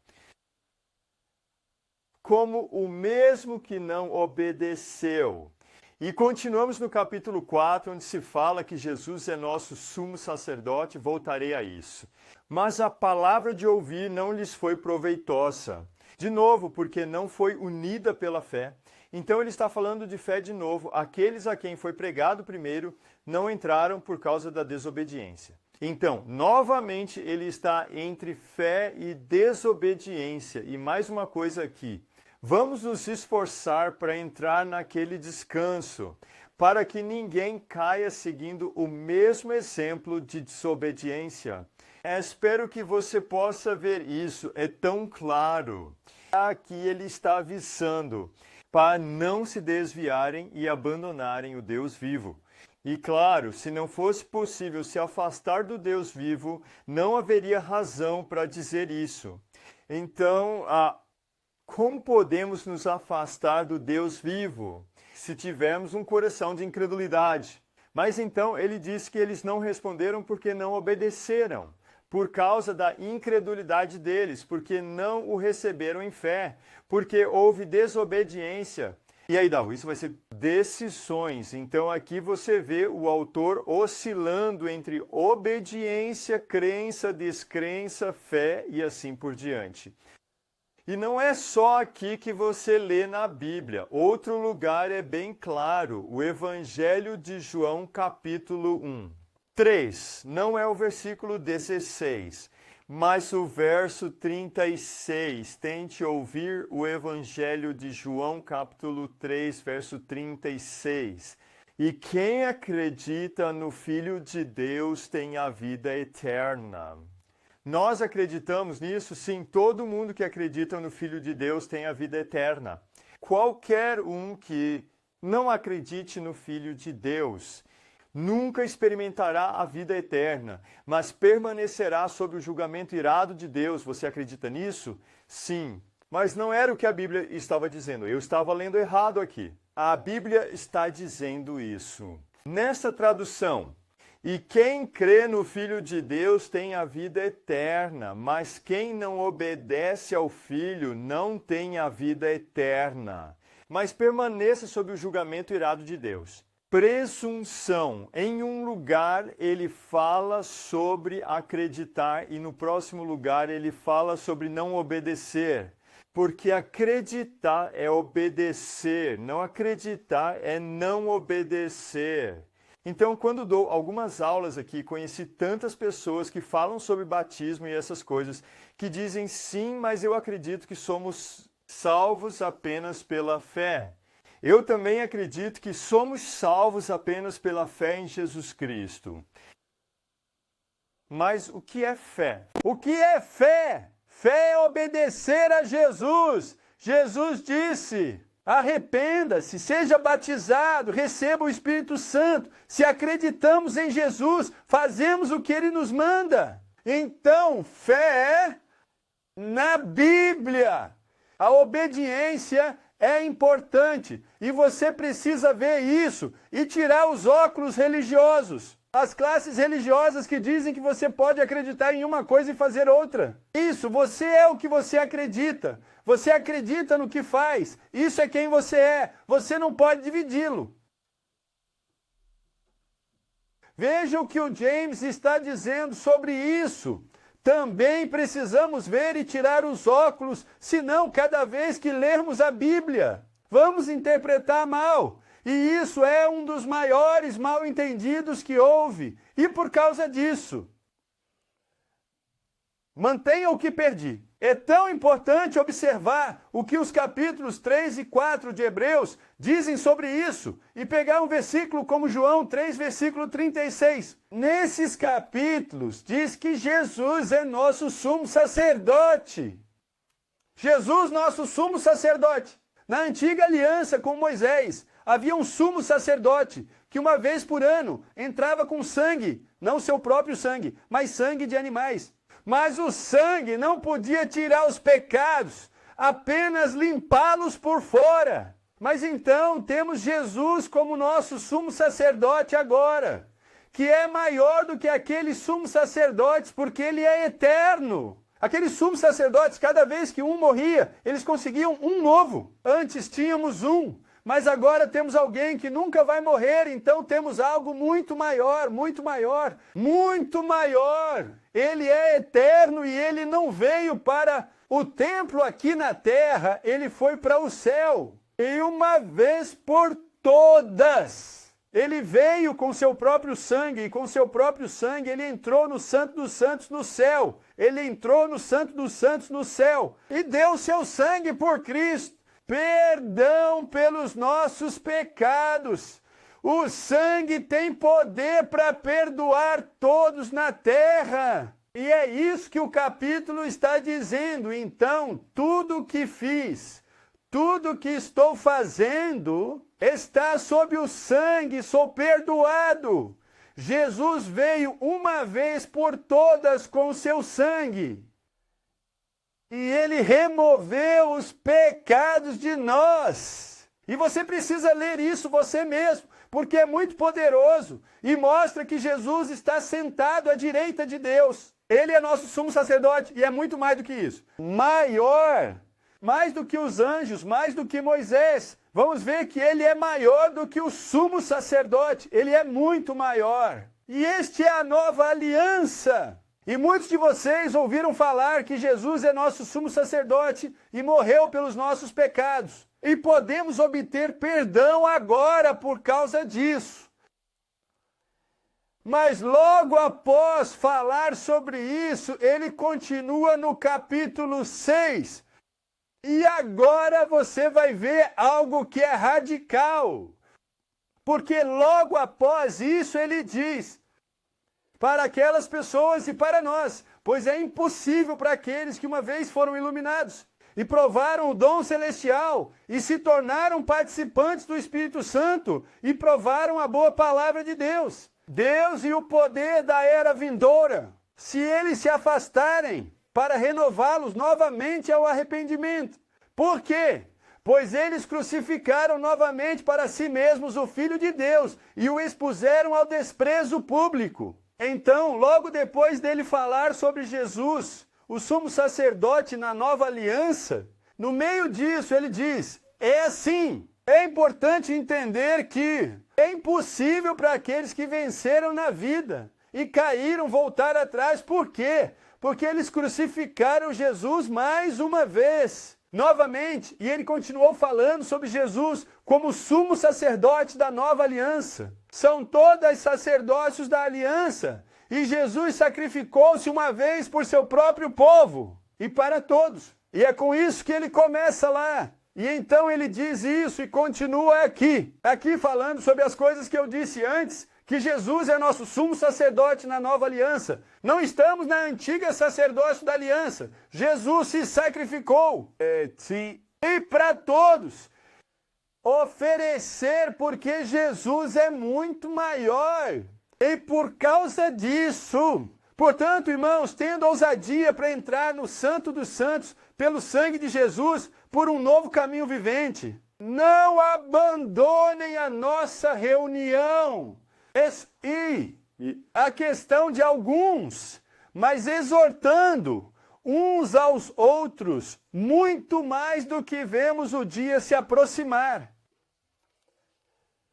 como o mesmo que não obedeceu. E continuamos no capítulo 4, onde se fala que Jesus é nosso sumo sacerdote, voltarei a isso. Mas a palavra de ouvir não lhes foi proveitosa. De novo, porque não foi unida pela fé. Então ele está falando de fé de novo. Aqueles a quem foi pregado primeiro não entraram por causa da desobediência. Então, novamente, ele está entre fé e desobediência. E mais uma coisa aqui. Vamos nos esforçar para entrar naquele descanso, para que ninguém caia seguindo o mesmo exemplo de desobediência. Espero que você possa ver isso. É tão claro. Aqui ele está avisando para não se desviarem e abandonarem o Deus vivo. E claro, se não fosse possível se afastar do Deus vivo, não haveria razão para dizer isso. Então, como podemos nos afastar do Deus vivo se tivermos um coração de incredulidade? Mas então ele diz que eles não responderam porque não obedeceram, por causa da incredulidade deles, porque não o receberam em fé, porque houve desobediência. E aí, Davi, isso vai ser decisões. Então aqui você vê o autor oscilando entre obediência, crença, descrença, fé e assim por diante. E não é só aqui que você lê na Bíblia. Outro lugar é bem claro, o Evangelho de João, capítulo 1. 3, não é o versículo 16, mas o verso 36. Tente ouvir o Evangelho de João, capítulo 3, verso 36. E quem acredita no Filho de Deus tem a vida eterna. Nós acreditamos nisso? Sim, todo mundo que acredita no Filho de Deus tem a vida eterna. Qualquer um que não acredite no Filho de Deus nunca experimentará a vida eterna, mas permanecerá sob o julgamento irado de Deus. Você acredita nisso? Sim. Mas não era o que a Bíblia estava dizendo. Eu estava lendo errado aqui. A Bíblia está dizendo isso. Nessa tradução, e quem crê no Filho de Deus tem a vida eterna, mas quem não obedece ao Filho não tem a vida eterna, mas permaneça sob o julgamento irado de Deus. Presunção. Em um lugar ele fala sobre acreditar e no próximo lugar ele fala sobre não obedecer. Porque acreditar é obedecer, não acreditar é não obedecer. Então, quando dou algumas aulas aqui, conheci tantas pessoas que falam sobre batismo e essas coisas, que dizem sim, mas eu acredito que somos salvos apenas pela fé. Eu também acredito que somos salvos apenas pela fé em Jesus Cristo. Mas o que é fé? O que é fé? Fé é obedecer a Jesus. Jesus disse: arrependa-se, seja batizado, receba o Espírito Santo. Se acreditamos em Jesus, fazemos o que Ele nos manda. Então, fé é na Bíblia. A obediência é importante e você precisa ver isso e tirar os óculos religiosos. As classes religiosas que dizem que você pode acreditar em uma coisa e fazer outra. Isso, você é o que você acredita. Você acredita no que faz. Isso é quem você é. Você não pode dividi-lo. Veja o que o James está dizendo sobre isso. Também precisamos ver e tirar os óculos, senão cada vez que lermos a Bíblia, vamos interpretar mal. E isso é um dos maiores mal-entendidos que houve. E por causa disso, mantenha o que perdi. É tão importante observar o que os capítulos 3 e 4 de Hebreus dizem sobre isso. E pegar um versículo como João 3, versículo 36. Nesses capítulos diz que Jesus é nosso sumo sacerdote. Jesus, nosso sumo sacerdote. Na antiga aliança com Moisés, havia um sumo sacerdote que uma vez por ano entrava com sangue, não seu próprio sangue, mas sangue de animais. Mas o sangue não podia tirar os pecados, apenas limpá-los por fora. Mas então temos Jesus como nosso sumo sacerdote agora, que é maior do que aqueles sumos sacerdotes, porque ele é eterno. Aqueles sumos sacerdotes, cada vez que um morria, eles conseguiam um novo. Antes tínhamos um, mas agora temos alguém que nunca vai morrer, então temos algo muito maior, muito maior, muito maior. Ele é eterno e ele não veio para o templo aqui na terra, ele foi para o céu. E uma vez por todas, ele veio com seu próprio sangue, e com seu próprio sangue ele entrou no Santo dos Santos no céu. Ele entrou no Santo dos Santos no céu e deu seu sangue por Cristo. Perdão pelos nossos pecados. O sangue tem poder para perdoar todos na terra. E é isso que o capítulo está dizendo. Então, tudo que fiz, tudo que estou fazendo, está sob o sangue, sou perdoado. Jesus veio uma vez por todas com o seu sangue. E ele removeu os pecados de nós. E você precisa ler isso você mesmo, porque é muito poderoso e mostra que Jesus está sentado à direita de Deus. Ele é nosso sumo sacerdote e é muito mais do que isso. Maior, mais do que os anjos, mais do que Moisés. Vamos ver que ele é maior do que o sumo sacerdote. Ele é muito maior. E este é a nova aliança. E muitos de vocês ouviram falar que Jesus é nosso sumo sacerdote e morreu pelos nossos pecados. E podemos obter perdão agora por causa disso. Mas logo após falar sobre isso, ele continua no capítulo 6. E agora você vai ver algo que é radical. Porque logo após isso ele diz: para aquelas pessoas e para nós, pois é impossível para aqueles que uma vez foram iluminados e provaram o dom celestial e se tornaram participantes do Espírito Santo e provaram a boa palavra de Deus. Deus e o poder da era vindoura, se eles se afastarem para renová-los novamente ao arrependimento. Por quê? Pois eles crucificaram novamente para si mesmos o Filho de Deus e o expuseram ao desprezo público. Então, logo depois dele falar sobre Jesus, o sumo sacerdote na nova aliança, no meio disso ele diz: é assim. É importante entender que é impossível para aqueles que venceram na vida e caíram voltar atrás. Por quê? Porque eles crucificaram Jesus mais uma vez. Novamente, e ele continuou falando sobre Jesus como sumo sacerdote da nova aliança. São todas sacerdócios da aliança. E Jesus sacrificou-se uma vez por seu próprio povo e para todos. E é com isso que ele começa lá. E então ele diz isso e continua aqui. Aqui falando sobre as coisas que eu disse antes, que Jesus é nosso sumo sacerdote na nova aliança. Não estamos na antiga sacerdócio da aliança. Jesus se sacrificou. E para todos. Oferecer, porque Jesus é muito maior. E por causa disso, portanto, irmãos, tendo ousadia para entrar no Santo dos Santos, pelo sangue de Jesus, por um novo caminho vivente, não abandonem a nossa reunião. E a questão de alguns, mas exortando uns aos outros, muito mais do que vemos o dia se aproximar.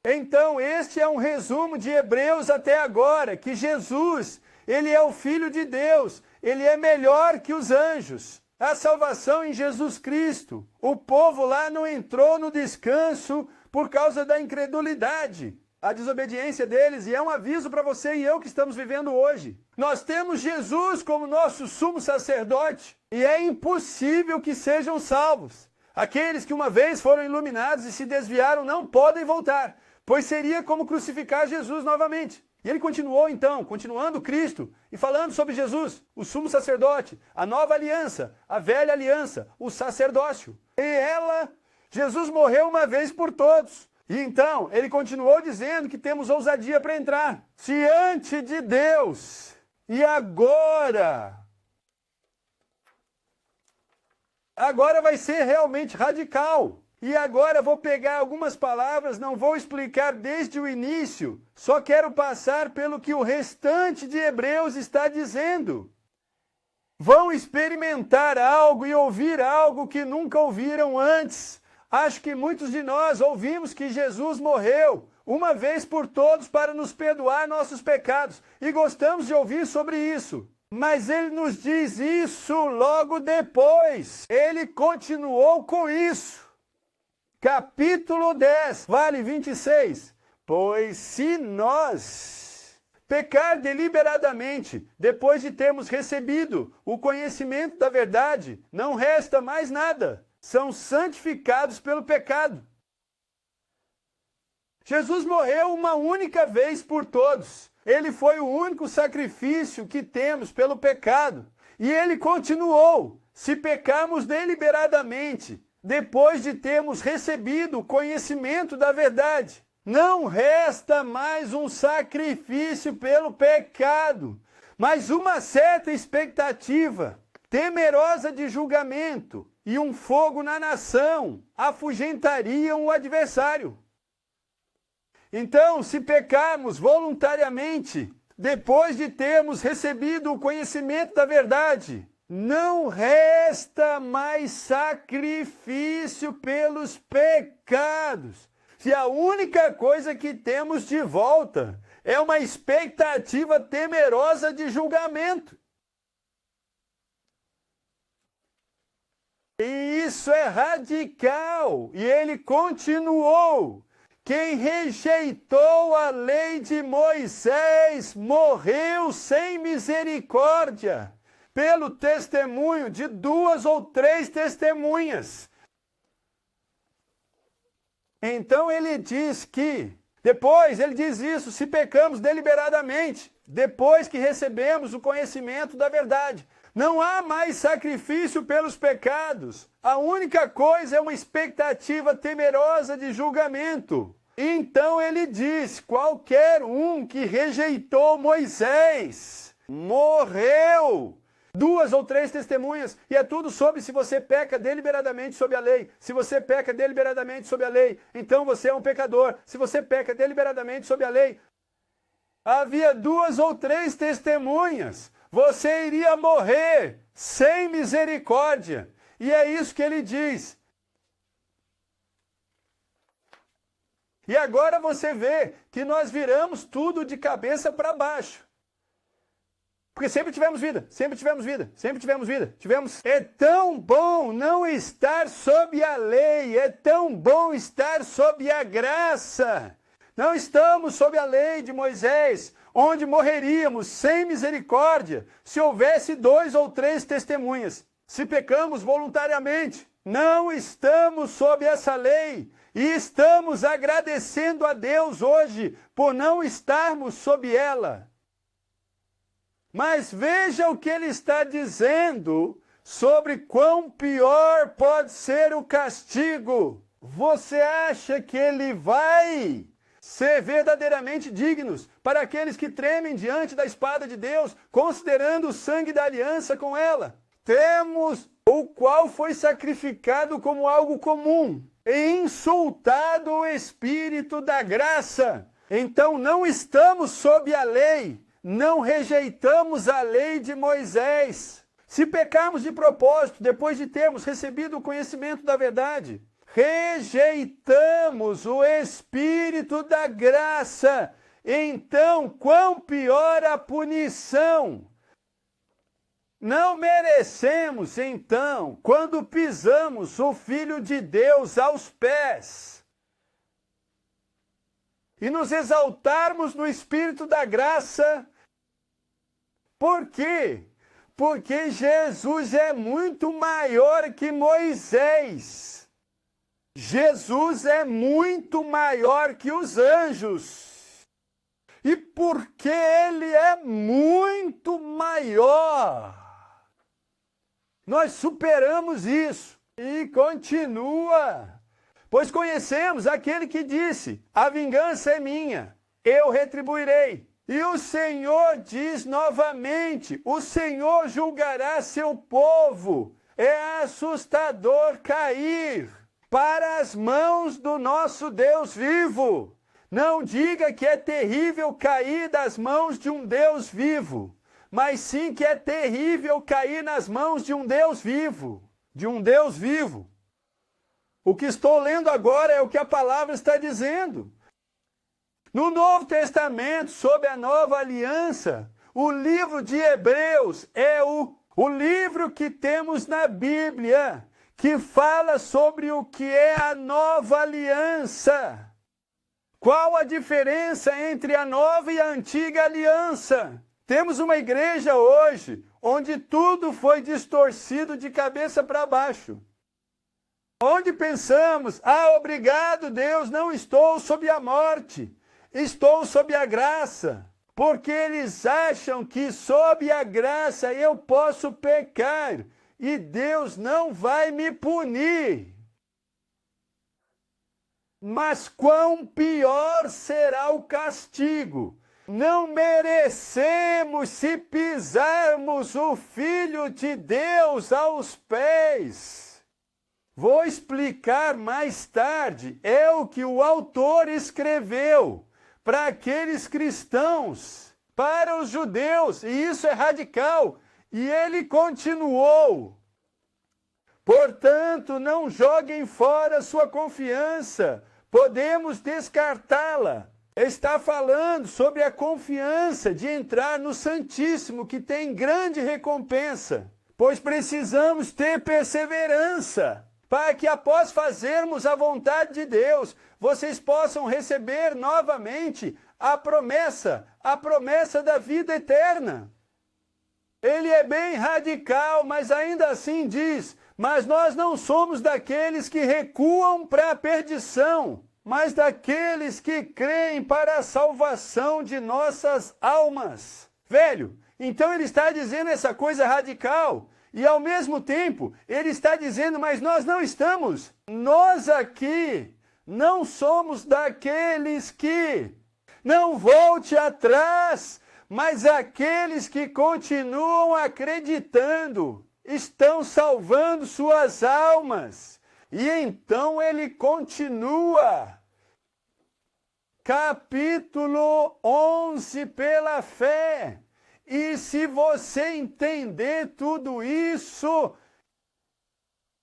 Então, este é um resumo de Hebreus até agora, que Jesus, ele é o Filho de Deus, ele é melhor que os anjos. A salvação em Jesus Cristo. O povo lá não entrou no descanso por causa da incredulidade, a desobediência deles, e é um aviso para você e eu que estamos vivendo hoje. Nós temos Jesus como nosso sumo sacerdote, e é impossível que sejam salvos. Aqueles que uma vez foram iluminados e se desviaram não podem voltar, pois seria como crucificar Jesus novamente. E ele continuou então, continuando Cristo e falando sobre Jesus, o sumo sacerdote, a nova aliança, a velha aliança, o sacerdócio. E Jesus morreu uma vez por todos. E então, ele continuou dizendo que temos ousadia para entrar diante de Deus. E agora vai ser realmente radical. E agora vou pegar algumas palavras, não vou explicar desde o início, só quero passar pelo que o restante de Hebreus está dizendo. Vão experimentar algo e ouvir algo que nunca ouviram antes. Acho que muitos de nós ouvimos que Jesus morreu uma vez por todos para nos perdoar nossos pecados e gostamos de ouvir sobre isso. Mas ele nos diz isso logo depois. Ele continuou com isso. Capítulo 10, vale 26. Pois se nós pecar deliberadamente, depois de termos recebido o conhecimento da verdade, não resta mais nada. São santificados pelo pecado. Jesus morreu uma única vez por todos. Ele foi o único sacrifício que temos pelo pecado. E ele continuou. Se pecarmos deliberadamente, depois de termos recebido o conhecimento da verdade, não resta mais um sacrifício pelo pecado, mas uma certa expectativa temerosa de julgamento e um fogo na nação afugentariam o adversário. Então, se pecarmos voluntariamente, depois de termos recebido o conhecimento da verdade, não resta mais sacrifício pelos pecados. Se a única coisa que temos de volta é uma expectativa temerosa de julgamento. E isso é radical. E ele continuou. Quem rejeitou a lei de Moisés morreu sem misericórdia, pelo testemunho de 2 ou 3 testemunhas. Então ele diz que, depois ele diz isso, se pecamos deliberadamente, depois que recebemos o conhecimento da verdade. Não há mais sacrifício pelos pecados. A única coisa é uma expectativa temerosa de julgamento. Então ele diz, qualquer um que rejeitou Moisés morreu. 2 ou 3 testemunhas, e é tudo sobre se você peca deliberadamente sob a lei. Se você peca deliberadamente sob a lei, então você é um pecador. Se você peca deliberadamente sob a lei, havia 2 ou 3 testemunhas. Você iria morrer sem misericórdia. E é isso que ele diz. E agora você vê que nós viramos tudo de cabeça para baixo. Porque sempre tivemos vida, sempre tivemos vida, sempre tivemos vida. É tão bom não estar sob a lei, é tão bom estar sob a graça. Não estamos sob a lei de Moisés, onde morreríamos sem misericórdia, se houvesse 2 ou 3 testemunhas. Se pecamos voluntariamente, não estamos sob essa lei. E estamos agradecendo a Deus hoje por não estarmos sob ela. Mas veja o que ele está dizendo sobre quão pior pode ser o castigo. Você acha que ele vai ser verdadeiramente dignos para aqueles que tremem diante da espada de Deus, considerando o sangue da aliança com ela? Temos o qual foi sacrificado como algo comum e insultado o Espírito da graça. Então não estamos sob a lei, não rejeitamos a lei de Moisés. Se pecarmos de propósito, depois de termos recebido o conhecimento da verdade, rejeitamos o Espírito da graça. Então, quão pior a punição! Não merecemos, então, quando pisamos o Filho de Deus aos pés e nos exaltarmos no Espírito da graça. Por quê? Porque Jesus é muito maior que Moisés. Jesus é muito maior que os anjos. E porque ele é muito maior, nós superamos isso e continua. Pois conhecemos aquele que disse: a vingança é minha, eu retribuirei. E o Senhor diz novamente: o Senhor julgará seu povo. É assustador cair para as mãos do nosso Deus vivo. Não diga que é terrível cair das mãos de um Deus vivo, mas sim que é terrível cair nas mãos de um Deus vivo. De um Deus vivo. O que estou lendo agora é o que a palavra está dizendo. No Novo Testamento, sob a nova aliança, o livro de Hebreus é o livro que temos na Bíblia, que fala sobre o que é a nova aliança. Qual a diferença entre a nova e a antiga aliança? Temos uma igreja hoje onde tudo foi distorcido de cabeça para baixo. Onde pensamos: obrigado Deus, não estou sob a morte, estou sob a graça. Porque eles acham que sob a graça eu posso pecar e Deus não vai me punir. Mas quão pior será o castigo. Não merecemos se pisarmos o Filho de Deus aos pés. Vou explicar mais tarde. É o que o autor escreveu para aqueles cristãos, para os judeus, e isso é radical. E ele continuou: portanto, não joguem fora sua confiança, podemos descartá-la. Está falando sobre a confiança de entrar no Santíssimo, que tem grande recompensa, pois precisamos ter perseverança, para que após fazermos a vontade de Deus, vocês possam receber novamente a promessa da vida eterna. Ele é bem radical, mas ainda assim diz: mas nós não somos daqueles que recuam para a perdição, mas daqueles que creem para a salvação de nossas almas. Velho, então ele está dizendo essa coisa radical, e ao mesmo tempo ele está dizendo: mas nós não estamos. Nós aqui não somos daqueles que não volte atrás, mas aqueles que continuam acreditando, estão salvando suas almas. E então ele continua. Capítulo 11, pela fé. E se você entender tudo isso,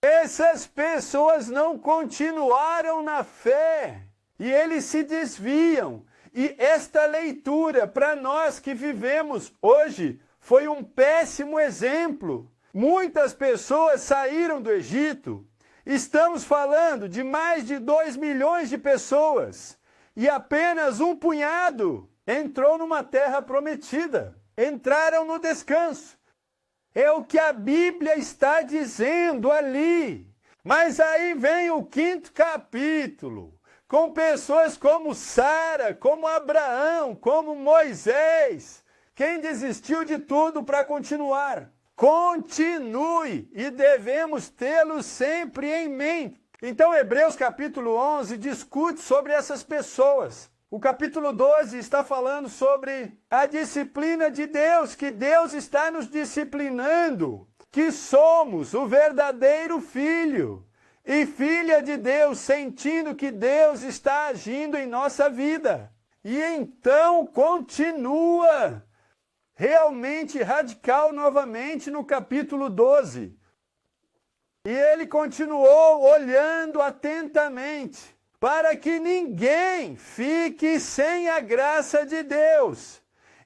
essas pessoas não continuaram na fé. E eles se desviam. E esta leitura, para nós que vivemos hoje, foi um péssimo exemplo. Muitas pessoas saíram do Egito. Estamos falando de mais de 2 milhões de pessoas. E apenas um punhado entrou numa terra prometida. Entraram no descanso. É o que a Bíblia está dizendo ali. Mas aí vem o 5º capítulo, com pessoas como Sara, como Abraão, como Moisés. Quem desistiu de tudo para continuar? Continue, e devemos tê-lo sempre em mente. Então, Hebreus capítulo 11 discute sobre essas pessoas. O capítulo 12 está falando sobre a disciplina de Deus, que Deus está nos disciplinando, que somos o verdadeiro filho e filha de Deus, sentindo que Deus está agindo em nossa vida. E então continua realmente radical novamente no capítulo 12. E ele continuou olhando atentamente para que ninguém fique sem a graça de Deus.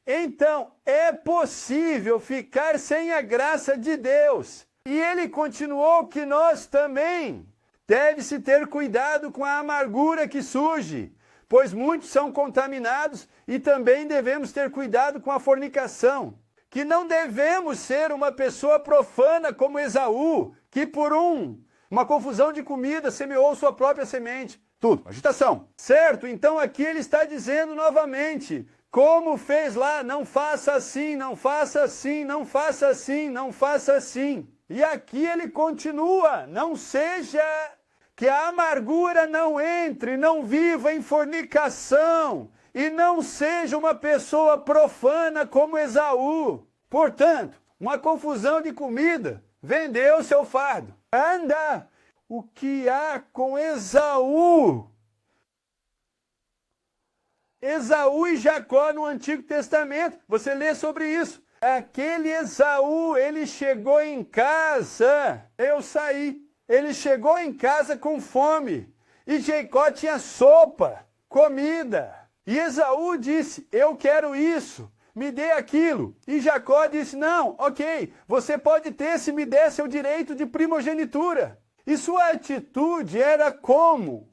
Então, é possível ficar sem a graça de Deus. E ele continuou que nós também deve-se ter cuidado com a amargura que surge, pois muitos são contaminados, e também devemos ter cuidado com a fornicação, que não devemos ser uma pessoa profana como Esaú, que por uma confusão de comida semeou sua própria semente. Tudo, agitação. Certo? Então aqui ele está dizendo novamente, como fez lá, não faça assim, não faça assim, não faça assim, não faça assim. E aqui ele continua, não seja que a amargura não entre, não viva em fornicação, e não seja uma pessoa profana como Esaú. Portanto, uma confusão de comida, vendeu seu fardo. Anda! O que há com Esaú? Esaú e Jacó no Antigo Testamento, você lê sobre isso. Aquele Esaú, ele chegou em casa, eu saí. Ele chegou em casa com fome, e Jacó tinha sopa, comida. E Esaú disse, eu quero isso, me dê aquilo. E Jacó disse, não, ok, você pode ter se me der seu direito de primogenitura. E sua atitude era como?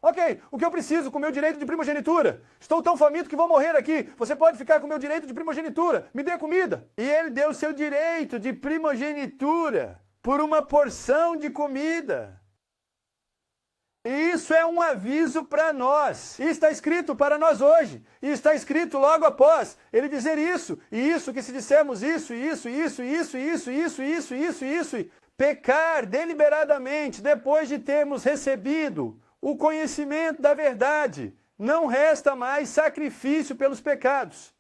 Ok, o que eu preciso com o meu direito de primogenitura? Estou tão faminto que vou morrer aqui. Você pode ficar com o meu direito de primogenitura. Me dê comida. E ele deu seu direito de primogenitura por uma porção de comida. E isso é um aviso para nós. E está escrito para nós hoje. E está escrito logo após ele dizer isso. E isso, que se dissermos isso, pecar deliberadamente depois de termos recebido o conhecimento da verdade, não resta mais sacrifício pelos pecados.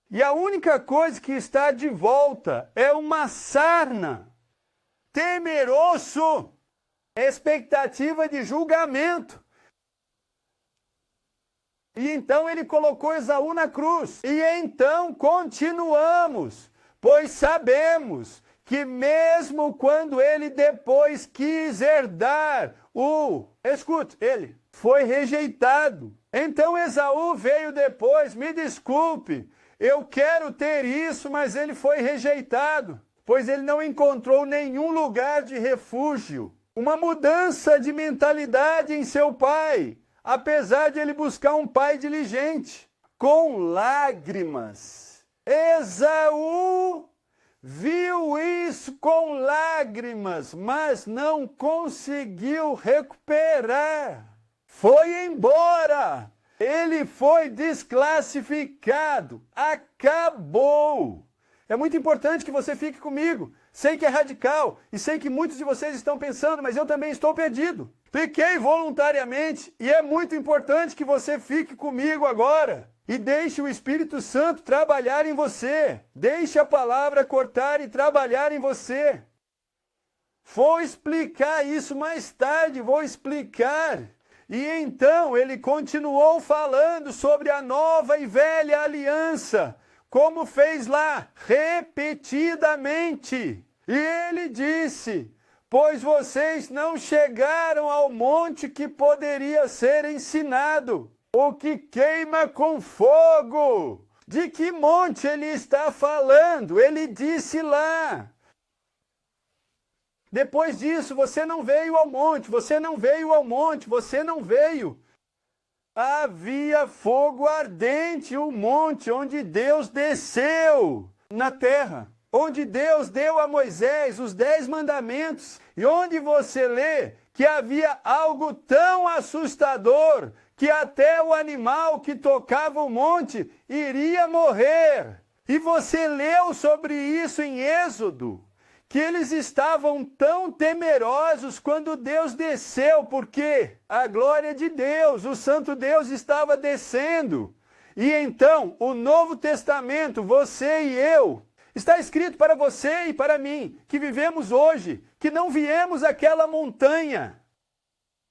E a única coisa que está de volta é uma sarna, temeroso, expectativa de julgamento. E então ele colocou Esaú na cruz. E então continuamos, pois sabemos que mesmo quando ele depois quis herdar escute, ele foi rejeitado. Então Esaú veio depois, me desculpe, eu quero ter isso, mas ele foi rejeitado, pois ele não encontrou nenhum lugar de refúgio. Uma mudança de mentalidade em seu pai, apesar de ele buscar um pai diligente, com lágrimas. Esaú viu isso com lágrimas, mas não conseguiu recuperar. Foi embora. Ele foi desclassificado. Acabou. É muito importante que você fique comigo. Sei que é radical e sei que muitos de vocês estão pensando, mas eu também estou perdido. Fiquei voluntariamente e é muito importante que você fique comigo agora. E deixe o Espírito Santo trabalhar em você. Deixe a palavra cortar e trabalhar em você. Vou explicar isso mais tarde, vou explicar. E então ele continuou falando sobre a nova e velha aliança, como fez lá, repetidamente. E ele disse, pois vocês não chegaram ao monte que poderia ser ensinado, o que queima com fogo, De que monte ele está falando? Ele disse lá. Depois disso, você não veio ao monte, você não veio ao monte, você não veio. Havia fogo ardente, o monte onde Deus desceu na terra, onde Deus deu a Moisés os 10 mandamentos, e onde você lê que havia algo tão assustador que até o animal que tocava o monte iria morrer. E você leu sobre isso em Êxodo, que eles estavam tão temerosos quando Deus desceu, porque a glória de Deus, o Santo Deus estava descendo. E então, o Novo Testamento, você e eu, está escrito para você e para mim, que vivemos hoje, que não viemos àquela montanha.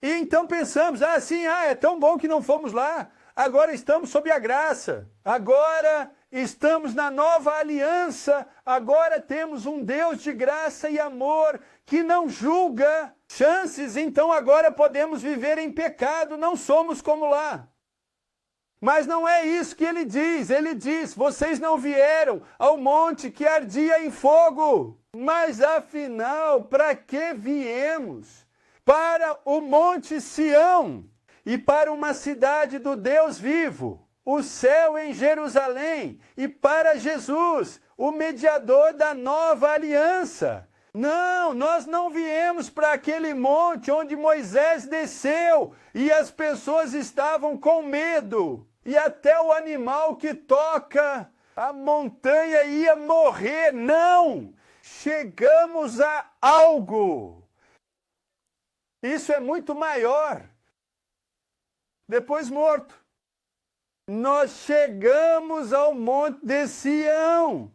E então pensamos, é tão bom que não fomos lá, agora estamos sob a graça, agora estamos na nova aliança, agora temos um Deus de graça e amor que não julga chances, então agora podemos viver em pecado, não somos como lá. Mas não é isso que ele diz, vocês não vieram ao monte que ardia em fogo, mas afinal, para que viemos? Para o monte Sião e para uma cidade do Deus vivo, o céu em Jerusalém, e para Jesus, o mediador da nova aliança. Não, nós não viemos para aquele monte onde Moisés desceu e as pessoas estavam com medo. E até o animal que toca a montanha ia morrer. Não! Chegamos a algo. Isso é muito maior. Depois morto. Nós chegamos ao monte de Sião,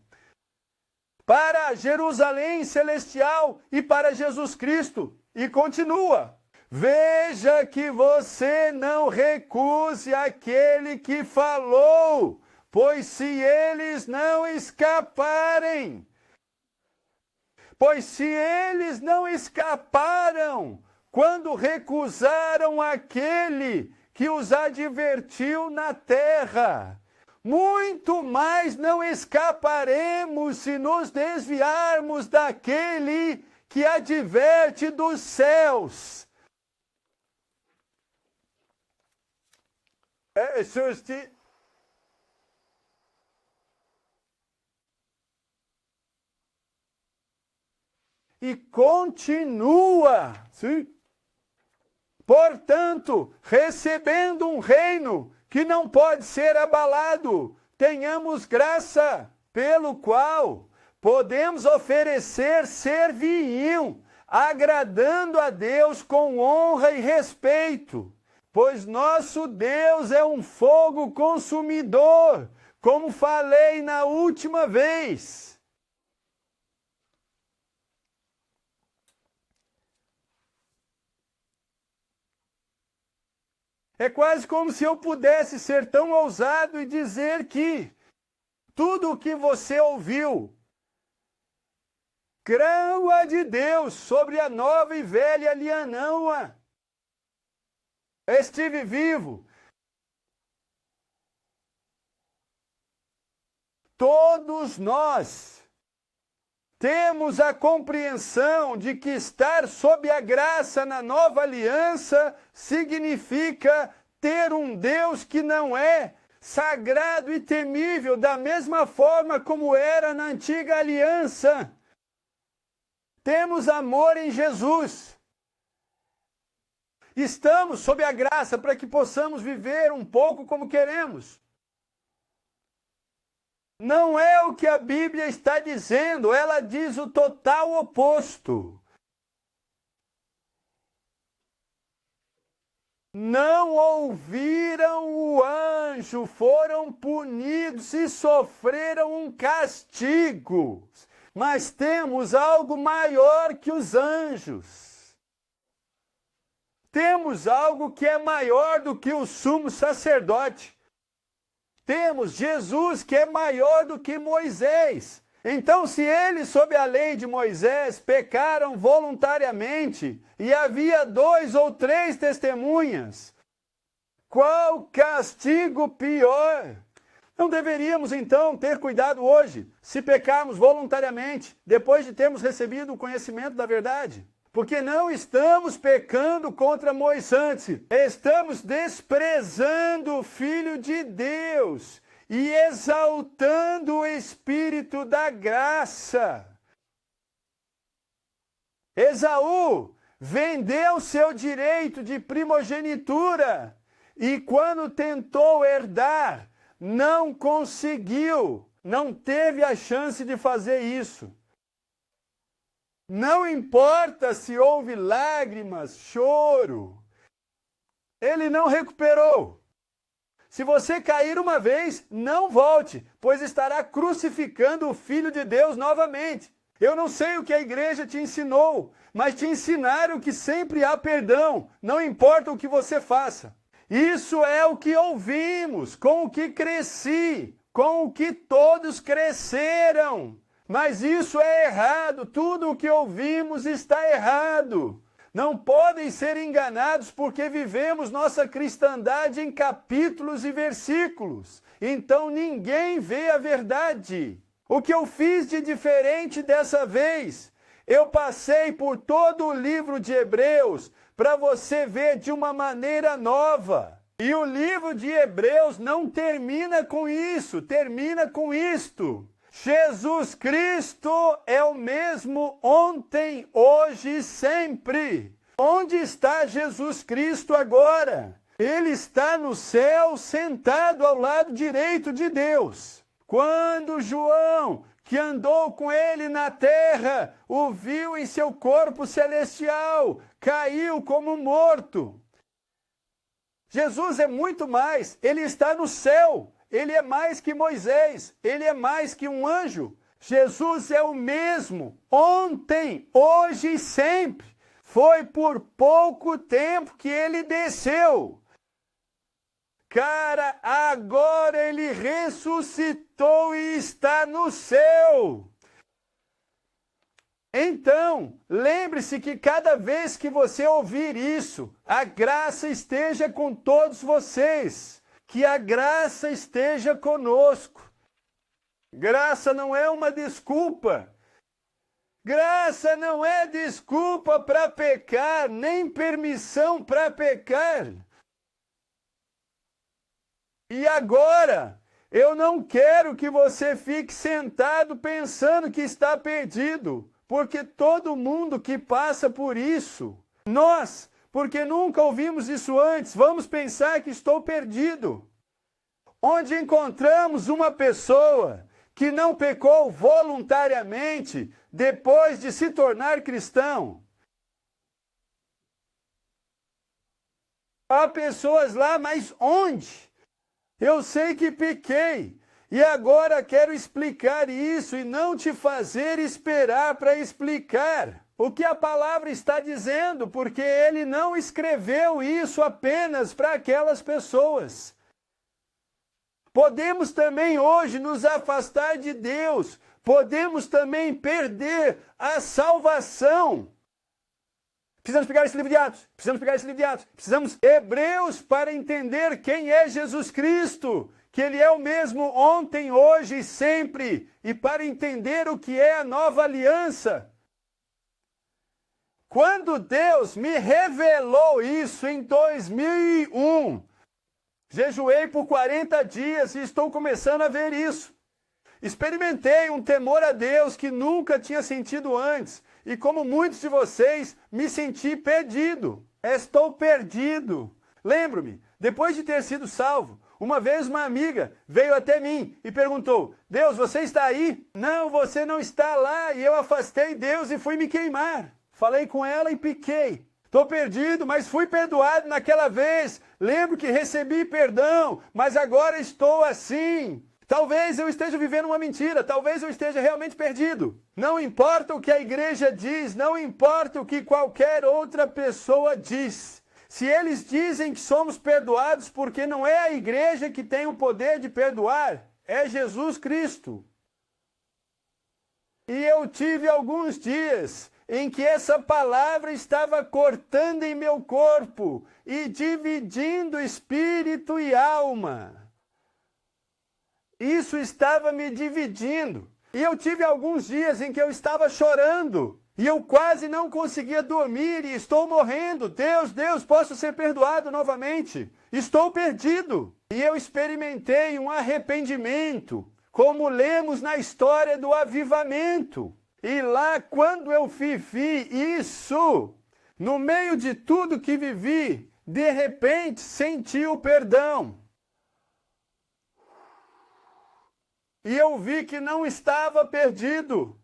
para Jerusalém celestial e para Jesus Cristo. E continua. Veja que você não recuse aquele que falou, pois se eles não escaparem, quando recusaram aquele que os advertiu na terra, muito mais não escaparemos se nos desviarmos daquele que adverte dos céus. E continua, sim. Portanto, recebendo um reino que não pode ser abalado, tenhamos graça, pelo qual podemos oferecer servinho, agradando a Deus com honra e respeito. Pois nosso Deus é um fogo consumidor, como falei na última vez. É quase como se eu pudesse ser tão ousado e dizer que tudo o que você ouviu, crão-a de Deus sobre a nova e velha aliança. Estive vivo. Todos nós temos a compreensão de que estar sob a graça na nova aliança significa ter um Deus que não é sagrado e temível da mesma forma como era na antiga aliança. Temos amor em Jesus. Estamos sob a graça para que possamos viver um pouco como queremos. Não é o que a Bíblia está dizendo, ela diz o total oposto. Não ouviram o anjo, foram punidos e sofreram um castigo. Mas temos algo maior que os anjos. Temos algo que é maior do que o sumo sacerdote. Temos Jesus que é maior do que Moisés. Então, se eles, sob a lei de Moisés, pecaram voluntariamente e havia 2 ou 3 testemunhas, qual castigo pior Não deveríamos, então, ter cuidado hoje, se pecarmos voluntariamente, depois de termos recebido o conhecimento da verdade? Porque não estamos pecando contra Moisés, estamos desprezando o Filho de Deus e exaltando o Espírito da graça. Esaú vendeu seu direito de primogenitura e quando tentou herdar, não conseguiu, não teve a chance de fazer isso. Não importa se houve lágrimas, choro, ele não recuperou. Se você cair uma vez, não volte, pois estará crucificando o Filho de Deus novamente. Eu não sei o que a igreja te ensinou, mas te ensinaram que sempre há perdão, não importa o que você faça. Isso é o que ouvimos, com o que cresci, com o que todos cresceram. Mas isso é errado, tudo o que ouvimos está errado. Não podem ser enganados porque vivemos nossa cristandade em capítulos e versículos. Então ninguém vê a verdade. O que eu fiz de diferente dessa vez? Eu passei por todo o livro de Hebreus para você ver de uma maneira nova. E o livro de Hebreus não termina com isso, termina com isto. Jesus Cristo é o mesmo ontem, hoje e sempre. Onde está Jesus Cristo agora? Ele está no céu, sentado ao lado direito de Deus. Quando João, que andou com ele na terra, o viu em seu corpo celestial, caiu como morto. Jesus é muito mais, ele está no céu. Ele é mais que Moisés, ele é mais que um anjo. Jesus é o mesmo, ontem, hoje e sempre. Foi por pouco tempo que ele desceu. Cara, agora ele ressuscitou e está no céu. Então, lembre-se que cada vez que você ouvir isso, a graça esteja com todos vocês. Que a graça esteja conosco. Graça não é uma desculpa. Graça não é desculpa para pecar, nem permissão para pecar. E agora, eu não quero que você fique sentado pensando que está perdido, porque todo mundo que passa por isso, nós, porque nunca ouvimos isso antes, vamos pensar que estou perdido. Onde encontramos uma pessoa que não pecou voluntariamente depois de se tornar cristão? Há pessoas lá, mas onde? Eu sei que pequei e agora quero explicar isso e não te fazer esperar para explicar o que a palavra está dizendo, porque ele não escreveu isso apenas para aquelas pessoas. Podemos também hoje nos afastar de Deus, podemos também perder a salvação. Precisamos pegar esse livro de Atos, precisamos Hebreus para entender quem é Jesus Cristo, que Ele é o mesmo ontem, hoje e sempre, e para entender o que é a nova aliança. Quando Deus me revelou isso em 2001, jejuei por 40 dias e estou começando a ver isso. Experimentei um temor a Deus que nunca tinha sentido antes. E como muitos de vocês, me senti perdido. Estou perdido. Lembro-me, depois de ter sido salvo, uma vez uma amiga veio até mim e perguntou: Deus, você está aí? Não, você não está lá. E eu afastei Deus e fui me queimar. Falei com ela e piquei. Estou perdido, mas fui perdoado naquela vez. Lembro que recebi perdão, mas agora estou assim. Talvez eu esteja vivendo uma mentira, talvez eu esteja realmente perdido. Não importa o que a igreja diz, não importa o que qualquer outra pessoa diz. Se eles dizem que somos perdoados porque não é a igreja que tem o poder de perdoar, é Jesus Cristo. E eu tive alguns dias em que essa palavra estava cortando em meu corpo e dividindo espírito e alma. Isso estava me dividindo. E eu tive alguns dias em que eu estava chorando. E eu quase não conseguia dormir e estou morrendo. Deus, Deus, posso ser perdoado novamente? Estou perdido. E eu experimentei um arrependimento, como lemos na história do avivamento. E lá, quando eu vivi isso, no meio de tudo que vivi, de repente senti o perdão. E eu vi que não estava perdido.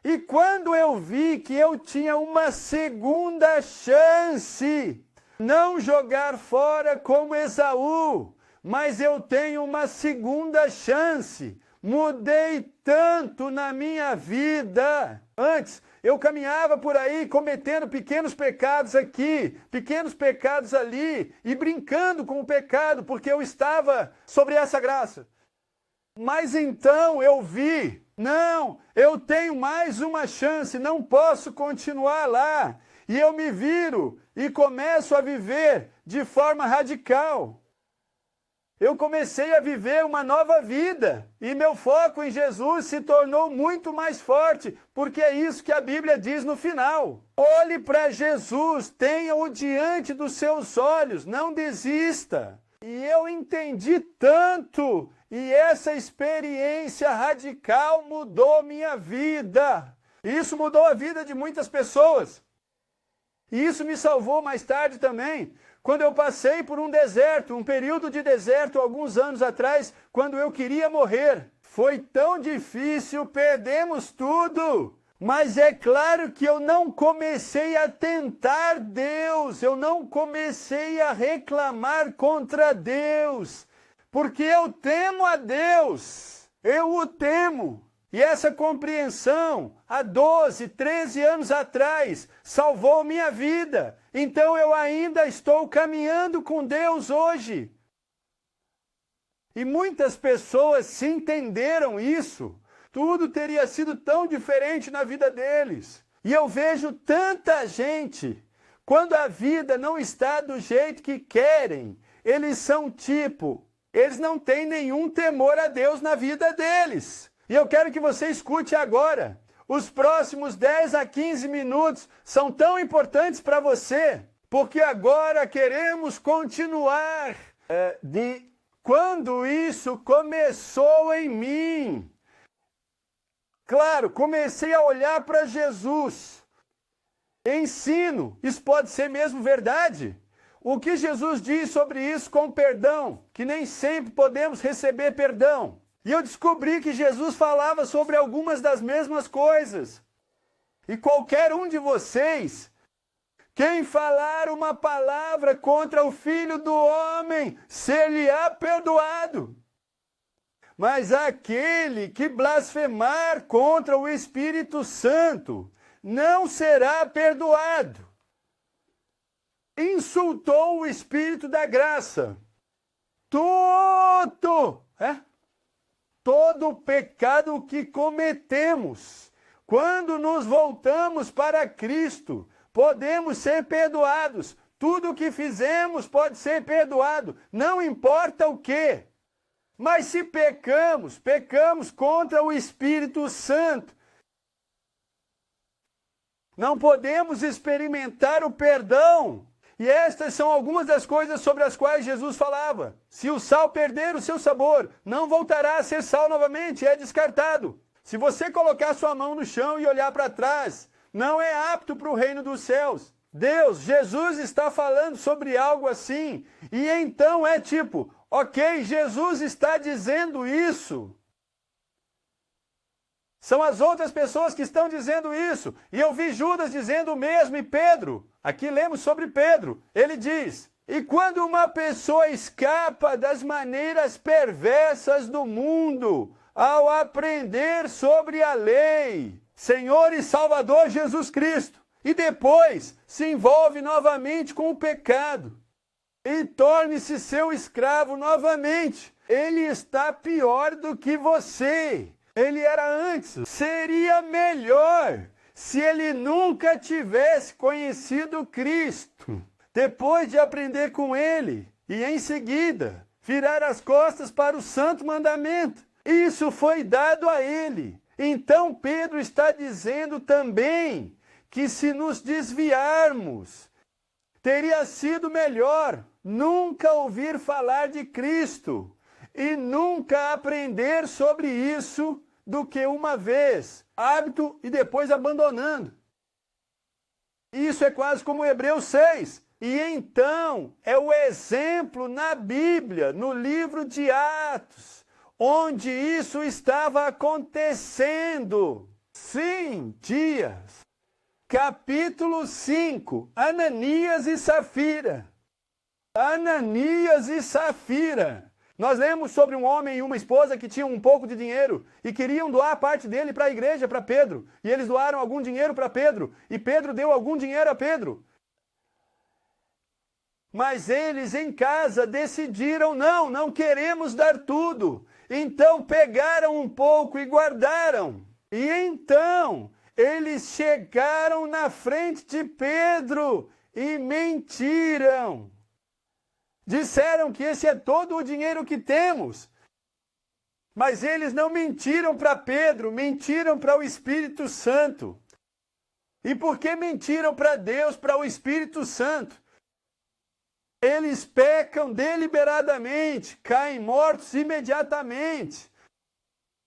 E quando eu vi que eu tinha uma segunda chance, não jogar fora como Esaú, mas eu tenho uma segunda chance. Mudei tanto na minha vida. Antes, eu caminhava por aí cometendo pequenos pecados aqui, pequenos pecados ali, e brincando com o pecado, porque eu estava sobre essa graça. Mas então eu vi, não, eu tenho mais uma chance, não posso continuar lá. E eu me viro e começo a viver de forma radical. Eu comecei a viver uma nova vida e meu foco em Jesus se tornou muito mais forte, porque é isso que a Bíblia diz no final. Olhe para Jesus, tenha-o diante dos seus olhos, não desista. E eu entendi tanto, e essa experiência radical mudou minha vida. Isso mudou a vida de muitas pessoas. E isso me salvou mais tarde também. Quando eu passei por um deserto, um período de deserto, alguns anos atrás, quando eu queria morrer. Foi tão difícil, perdemos tudo. Mas é claro que eu não comecei a tentar Deus, eu não comecei a reclamar contra Deus, porque eu temo a Deus, eu o temo. E essa compreensão, há 12, 13 anos atrás, salvou minha vida. Então eu ainda estou caminhando com Deus hoje. E muitas pessoas se entenderam isso. Tudo teria sido tão diferente na vida deles. E eu vejo tanta gente, quando a vida não está do jeito que querem, eles são eles não têm nenhum temor a Deus na vida deles. E eu quero que você escute agora. Os próximos 10 a 15 minutos são tão importantes para você, porque agora queremos continuar de quando isso começou em mim. Claro, comecei a olhar para Jesus. Ensino, isso pode ser mesmo verdade. O que Jesus diz sobre isso com perdão, que nem sempre podemos receber perdão. E eu descobri que Jesus falava sobre algumas das mesmas coisas. E qualquer um de vocês, quem falar uma palavra contra o Filho do Homem, ser-lhe-á perdoado. Mas aquele que blasfemar contra o Espírito Santo não será perdoado. Insultou o Espírito da graça. Todo pecado que cometemos, quando nos voltamos para Cristo, podemos ser perdoados. Tudo o que fizemos pode ser perdoado, não importa o quê. Mas se pecamos contra o Espírito Santo. Não podemos experimentar o perdão. E estas são algumas das coisas sobre as quais Jesus falava. Se o sal perder o seu sabor, não voltará a ser sal novamente, é descartado. Se você colocar sua mão no chão e olhar para trás, não é apto para o reino dos céus. Jesus está falando sobre algo assim. E então é tipo, ok, Jesus está dizendo isso. São as outras pessoas que estão dizendo isso. E eu vi Judas dizendo o mesmo e Pedro. Aqui lemos sobre Pedro. Ele diz, e quando uma pessoa escapa das maneiras perversas do mundo, ao aprender sobre a lei, Senhor e Salvador Jesus Cristo, e depois se envolve novamente com o pecado, e torne-se seu escravo novamente, ele está pior do que você. Ele era antes. Seria melhor se ele nunca tivesse conhecido Cristo. Depois de aprender com ele e em seguida virar as costas para o santo mandamento. Isso foi dado a ele. Então Pedro está dizendo também que se nos desviarmos, teria sido melhor nunca ouvir falar de Cristo e nunca aprender sobre isso do que uma vez, hábito e depois abandonando. Isso é quase como Hebreus 6. E então é o exemplo na Bíblia, no livro de Atos, onde isso estava acontecendo. Sim, Dias. Capítulo 5, Ananias e Safira. Ananias e Safira. Nós lemos sobre um homem e uma esposa que tinham um pouco de dinheiro e queriam doar parte dele para a igreja, para Pedro. E eles doaram algum dinheiro para Pedro. E Pedro deu algum dinheiro a Pedro. Mas eles em casa decidiram, não queremos dar tudo. Então pegaram um pouco e guardaram. E então eles chegaram na frente de Pedro e mentiram. Disseram que esse é todo o dinheiro que temos. Mas eles não mentiram para Pedro, mentiram para o Espírito Santo. E por que mentiram para Deus, para o Espírito Santo? Eles pecam deliberadamente, caem mortos imediatamente.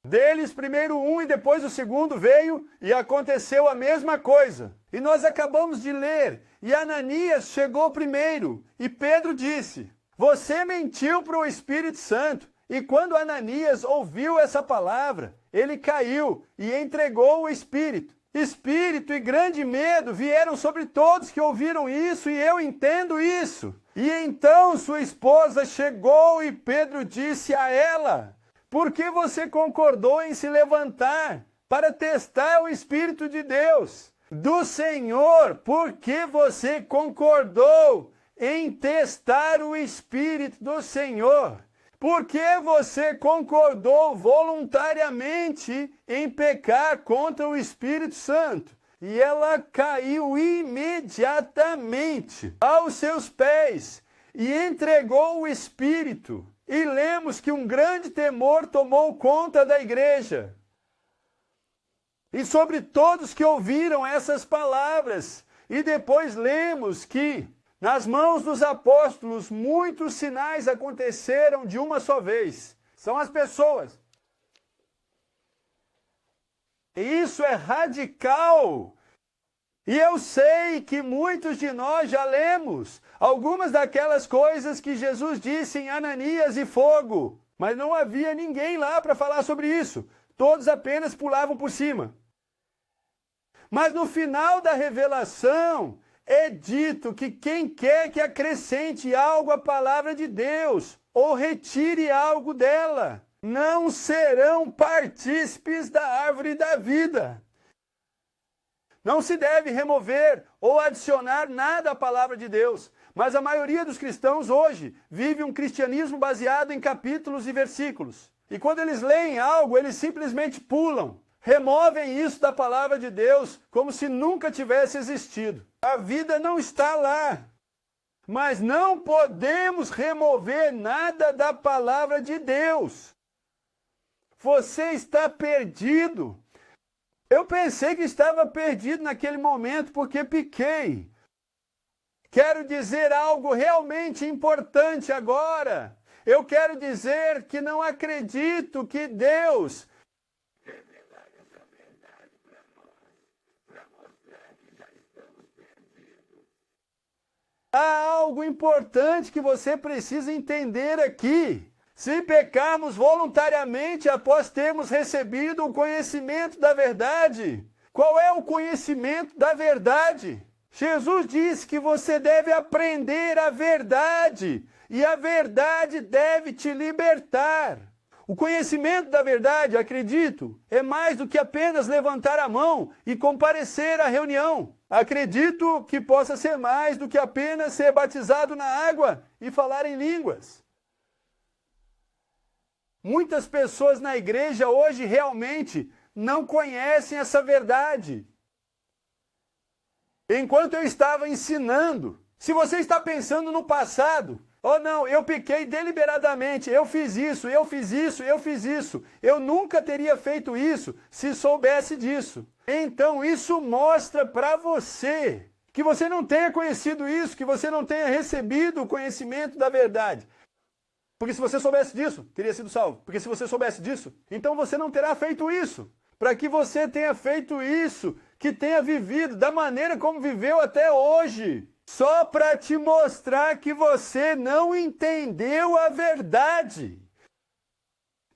Deles, primeiro um e depois o segundo veio e aconteceu a mesma coisa. E nós acabamos de ler, e Ananias chegou primeiro, e Pedro disse, você mentiu para o Espírito Santo. E quando Ananias ouviu essa palavra, ele caiu e entregou o Espírito. Espírito e grande medo vieram sobre todos que ouviram isso, e eu entendo isso. E então sua esposa chegou e Pedro disse a ela, por que você concordou em se levantar para testar o Espírito de Deus? Do Senhor, por que você concordou em testar o Espírito do Senhor? Por que você concordou voluntariamente em pecar contra o Espírito Santo? E ela caiu imediatamente aos seus pés e entregou o Espírito. E lemos que um grande temor tomou conta da igreja. E sobre todos que ouviram essas palavras. E depois lemos que nas mãos dos apóstolos muitos sinais aconteceram de uma só vez. São as pessoas. E isso é radical. E eu sei que muitos de nós já lemos algumas daquelas coisas que Jesus disse em Ananias e fogo. Mas não havia ninguém lá para falar sobre isso. Todos apenas pulavam por cima. Mas no final da revelação é dito que quem quer que acrescente algo à palavra de Deus ou retire algo dela, não serão partícipes da árvore da vida. Não se deve remover ou adicionar nada à palavra de Deus. Mas a maioria dos cristãos hoje vive um cristianismo baseado em capítulos e versículos. E quando eles leem algo, eles simplesmente pulam. Removem isso da palavra de Deus como se nunca tivesse existido. A vida não está lá. Mas não podemos remover nada da palavra de Deus. Você está perdido. Eu pensei que estava perdido naquele momento porque piquei. Quero dizer algo realmente importante agora. Eu quero dizer que não acredito que Deus há algo importante que você precisa entender aqui. Se pecarmos voluntariamente após termos recebido o conhecimento da verdade, qual é o conhecimento da verdade? Jesus disse que você deve aprender a verdade, e a verdade deve te libertar. O conhecimento da verdade, acredito, é mais do que apenas levantar a mão e comparecer à reunião. Acredito que possa ser mais do que apenas ser batizado na água e falar em línguas. Muitas pessoas na igreja hoje realmente não conhecem essa verdade. Enquanto eu estava ensinando, se você está pensando no passado, Oh não, eu pequei deliberadamente, eu fiz isso, eu fiz isso, eu fiz isso. Eu nunca teria feito isso se soubesse disso. Então isso mostra para você que você não tenha conhecido isso, que você não tenha recebido o conhecimento da verdade. Porque se você soubesse disso, teria sido salvo. Porque se você soubesse disso, então você não terá feito isso. Para que você tenha feito isso, que tenha vivido da maneira como viveu até hoje. Só para te mostrar que você não entendeu a verdade.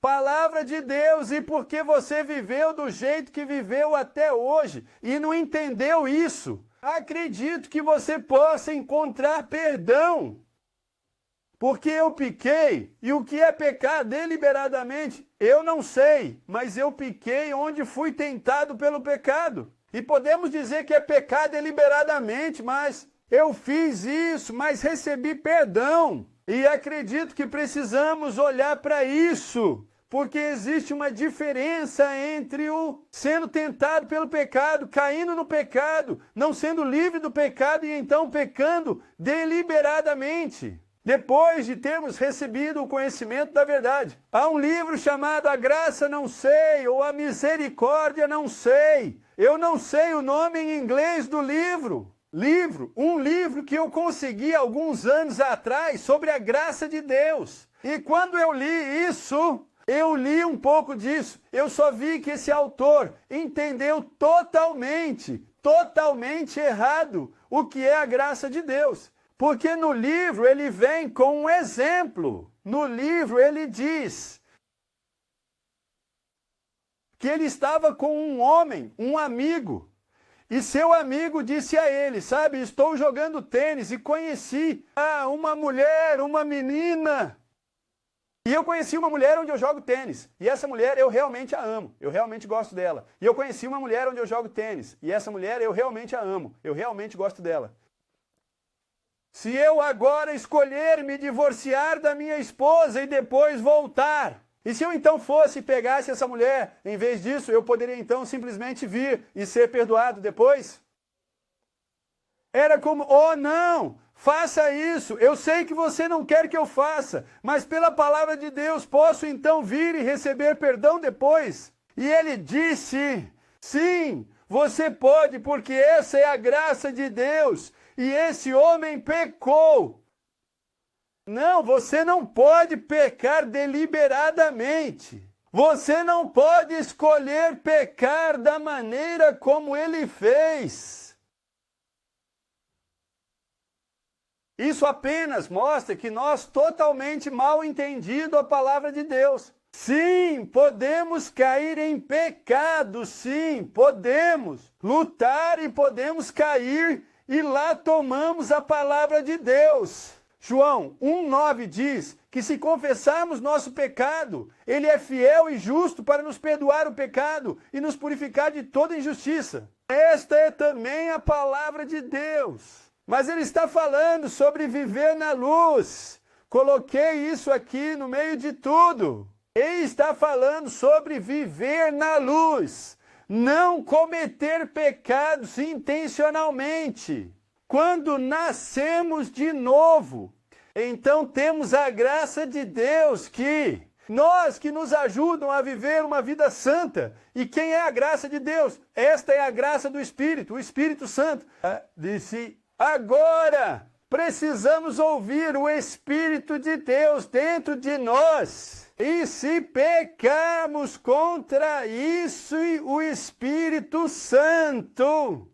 Palavra de Deus, e porque você viveu do jeito que viveu até hoje e não entendeu isso, acredito que você possa encontrar perdão. Porque eu pequei, e o que é pecar deliberadamente, eu não sei, mas eu pequei onde fui tentado pelo pecado. E podemos dizer que é pecar deliberadamente, mas eu fiz isso, mas recebi perdão. E acredito que precisamos olhar para isso, porque existe uma diferença entre o sendo tentado pelo pecado, caindo no pecado, não sendo livre do pecado e então pecando deliberadamente. Depois de termos recebido o conhecimento da verdade. Há um livro chamado A Graça Não Sei, ou A Misericórdia Não Sei. Eu não sei o nome em inglês do livro. Um livro que eu consegui alguns anos atrás sobre a graça de Deus. E quando eu li isso, eu li um pouco disso. Eu só vi que esse autor entendeu totalmente errado o que é a graça de Deus. Porque no livro ele vem com um exemplo. No livro ele diz que ele estava com um homem, um amigo. E seu amigo disse a ele, sabe, estou jogando tênis e conheci uma mulher, uma menina. E eu conheci uma mulher onde eu jogo tênis. E essa mulher eu realmente a amo. Eu realmente gosto dela. E eu conheci uma mulher onde eu jogo tênis. E essa mulher eu realmente a amo. Eu realmente gosto dela. Se eu agora escolher me divorciar da minha esposa e depois voltar, e se eu então fosse e pegasse essa mulher, em vez disso, eu poderia então simplesmente vir e ser perdoado depois? Era como, oh não, faça isso, eu sei que você não quer que eu faça, mas pela palavra de Deus posso então vir e receber perdão depois? E ele disse, sim, você pode, porque essa é a graça de Deus. E esse homem pecou. Não, você não pode pecar deliberadamente. Você não pode escolher pecar da maneira como ele fez. Isso apenas mostra que nós totalmente mal entendido a palavra de Deus. Sim, podemos cair em pecado, sim, podemos lutar e podemos cair e lá tomamos a palavra de Deus. João 1,9 diz que se confessarmos nosso pecado, ele é fiel e justo para nos perdoar o pecado e nos purificar de toda injustiça. Esta é também a palavra de Deus. Mas ele está falando sobre viver na luz. Coloquei isso aqui no meio de tudo. Ele está falando sobre viver na luz. Não cometer pecados intencionalmente. Quando nascemos de novo, então temos a graça de Deus que nos ajudam a viver uma vida santa. E quem é a graça de Deus? Esta é a graça do Espírito, o Espírito Santo. Disse, agora precisamos ouvir o Espírito de Deus dentro de nós. E se pecarmos contra isso, o Espírito Santo,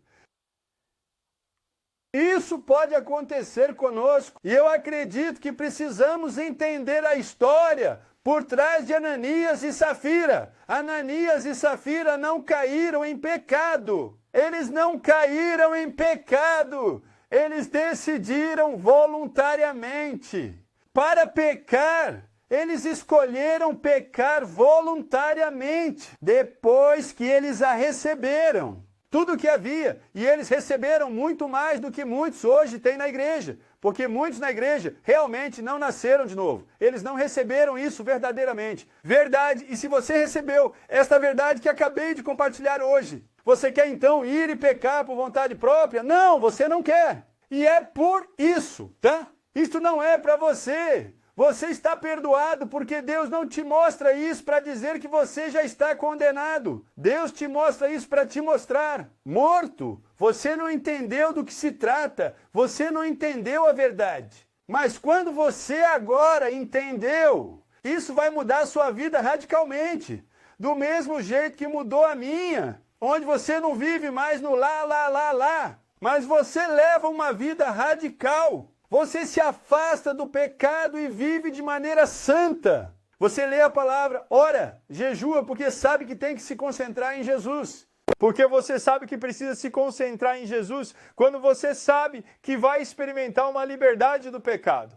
isso pode acontecer conosco. E eu acredito que precisamos entender a história por trás de Ananias e Safira. Ananias e Safira não caíram em pecado. Eles não caíram em pecado. Eles decidiram voluntariamente. Para pecar, eles escolheram pecar voluntariamente, depois que eles a receberam. Tudo o que havia, e eles receberam muito mais do que muitos hoje têm na igreja, porque muitos na igreja realmente não nasceram de novo. Eles não receberam isso verdadeiramente. Verdade, e se você recebeu esta verdade que acabei de compartilhar hoje, você quer então ir e pecar por vontade própria? Não, você não quer. E é por isso, tá? Isto não é para você. Você está perdoado porque Deus não te mostra isso para dizer que você já está condenado. Deus te mostra isso para te mostrar morto. Você não entendeu do que se trata. Você não entendeu a verdade. Mas quando você agora entendeu, isso vai mudar a sua vida radicalmente. Do mesmo jeito que mudou a minha. Onde você não vive mais no lá. Mas você leva uma vida radical. Você se afasta do pecado e vive de maneira santa. Você lê a palavra, ora, jejua, porque sabe que tem que se concentrar em Jesus. Porque você sabe que precisa se concentrar em Jesus quando você sabe que vai experimentar uma liberdade do pecado.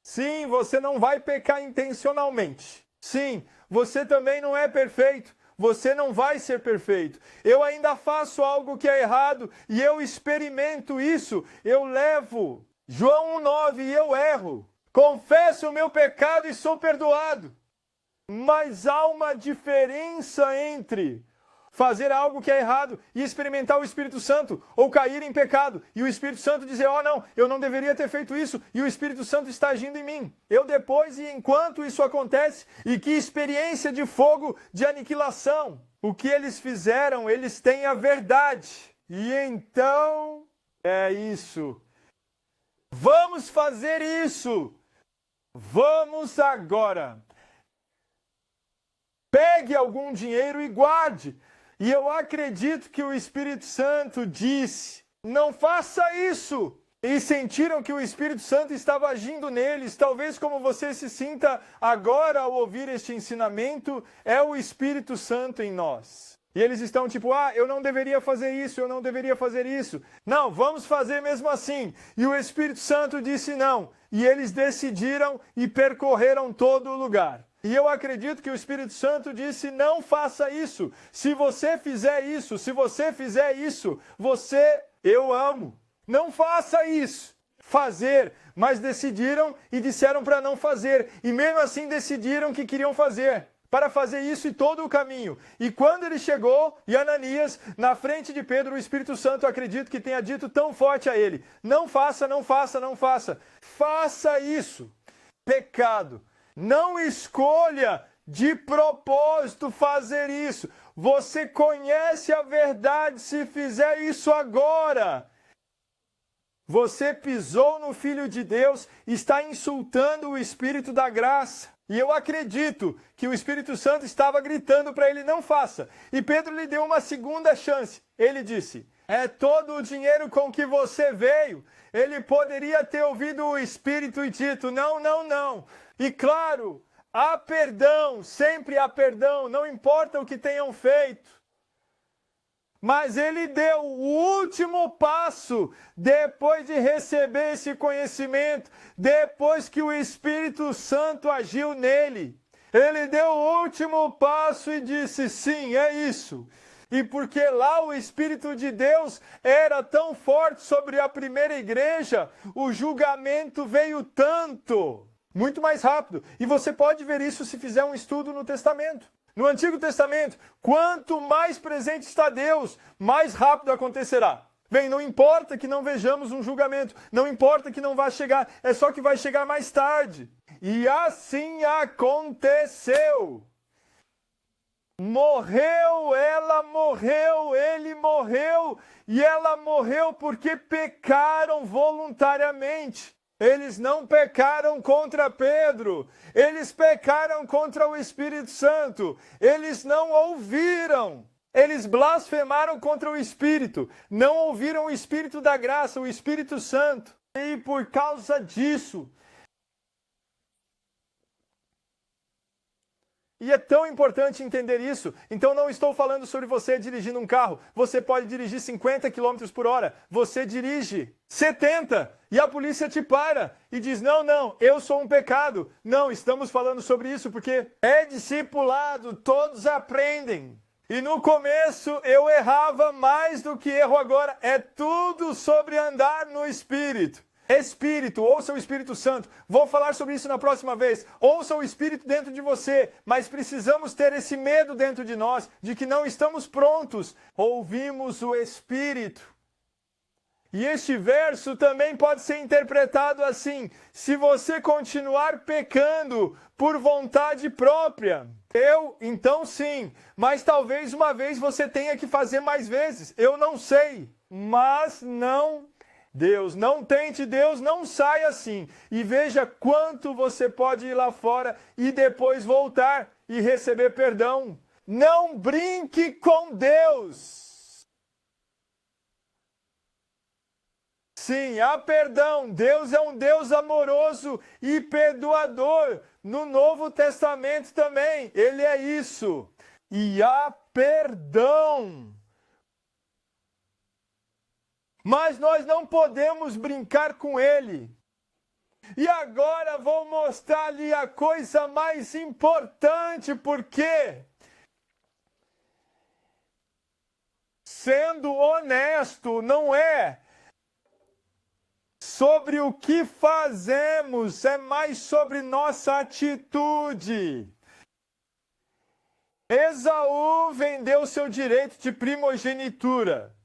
Sim, você não vai pecar intencionalmente. Sim, você também não é perfeito. Você não vai ser perfeito. Eu ainda faço algo que é errado e eu experimento isso. Eu levo João 1,9 e eu erro. Confesso o meu pecado e sou perdoado. Mas há uma diferença entre fazer algo que é errado e experimentar o Espírito Santo, ou cair em pecado, e o Espírito Santo dizer, não, eu não deveria ter feito isso, e o Espírito Santo está agindo em mim. Eu depois e enquanto isso acontece, e que experiência de fogo de aniquilação. O que eles fizeram, eles têm a verdade. E então, é isso. Vamos fazer isso. Vamos agora. Pegue algum dinheiro e guarde. E eu acredito que o Espírito Santo disse, não faça isso. E sentiram que o Espírito Santo estava agindo neles. Talvez como você se sinta agora ao ouvir este ensinamento, é o Espírito Santo em nós. E eles estão tipo, eu não deveria fazer isso, eu não deveria fazer isso. Não, vamos fazer mesmo assim. E o Espírito Santo disse não. E eles decidiram e percorreram todo o lugar. E eu acredito que o Espírito Santo disse, não faça isso. Se você fizer isso, eu amo. Não faça isso. Fazer, mas decidiram e disseram para não fazer. E mesmo assim decidiram que queriam fazer. Para fazer isso e todo o caminho. E quando ele chegou, e Ananias, na frente de Pedro, o Espírito Santo, acredito que tenha dito tão forte a ele, não faça, não faça, não faça. Faça isso. Pecado. Não escolha de propósito fazer isso. Você conhece a verdade se fizer isso agora. Você pisou no Filho de Deus, está insultando o Espírito da graça. E eu acredito que o Espírito Santo estava gritando para ele, não faça. E Pedro lhe deu uma segunda chance. Ele disse, é todo o dinheiro com que você veio. Ele poderia ter ouvido o Espírito e dito, não, não, não. E claro, há perdão, sempre há perdão, não importa o que tenham feito. Mas ele deu o último passo depois de receber esse conhecimento, depois que o Espírito Santo agiu nele. Ele deu o último passo e disse, sim, é isso. E porque lá o Espírito de Deus era tão forte sobre a primeira igreja, o julgamento veio tanto. Muito mais rápido. E você pode ver isso se fizer um estudo no Testamento. No Antigo Testamento, quanto mais presente está Deus, mais rápido acontecerá. Bem, não importa que não vejamos um julgamento, não importa que não vá chegar, é só que vai chegar mais tarde. E assim aconteceu. Morreu, ela morreu, ele morreu, e ela morreu porque pecaram voluntariamente. Eles não pecaram contra Pedro, eles pecaram contra o Espírito Santo, eles não ouviram, eles blasfemaram contra o Espírito, não ouviram o Espírito da graça, o Espírito Santo. E por causa disso, e é tão importante entender isso. Então não estou falando sobre você dirigindo um carro. Você pode dirigir 50 km por hora. Você dirige 70 e a polícia te para e diz, não, não, eu sou um pecado. Não, estamos falando sobre isso porque é discipulado, todos aprendem. E no começo eu errava mais do que erro agora. É tudo sobre andar no Espírito. Espírito, ouça o Espírito Santo. Vou falar sobre isso na próxima vez. Ouça o Espírito dentro de você, mas precisamos ter esse medo dentro de nós, de que não estamos prontos. Ouvimos o Espírito. E este verso também pode ser interpretado assim: se você continuar pecando por vontade própria, então sim, mas talvez uma vez você tenha que fazer mais vezes, eu não sei, mas não. Deus, não tente, Deus, não sai assim. E veja quanto você pode ir lá fora e depois voltar e receber perdão. Não brinque com Deus. Sim, há perdão. Deus é um Deus amoroso e perdoador. No Novo Testamento também, Ele é isso. E há perdão. Mas nós não podemos brincar com Ele. E agora vou mostrar-lhe a coisa mais importante, porque, sendo honesto, não é sobre o que fazemos, é mais sobre nossa atitude. Esaú vendeu seu direito de primogenitura.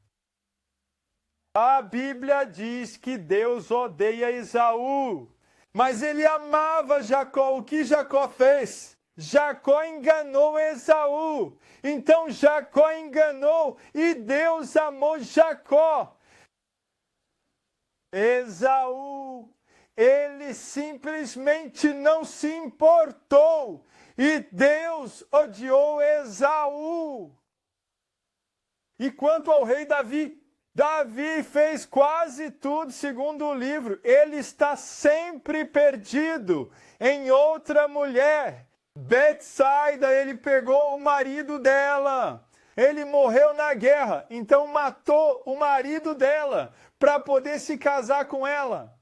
A Bíblia diz que Deus odeia Esaú, mas ele amava Jacó. O que Jacó fez? Jacó enganou Esaú. Então Jacó enganou e Deus amou Jacó. Esaú, ele simplesmente não se importou e Deus odiou Esaú. E quanto ao rei Davi, Davi fez quase tudo segundo o livro. Ele está sempre perdido em outra mulher. Betsaida, ele pegou o marido dela. Ele morreu na guerra, então matou o marido dela para poder se casar com ela.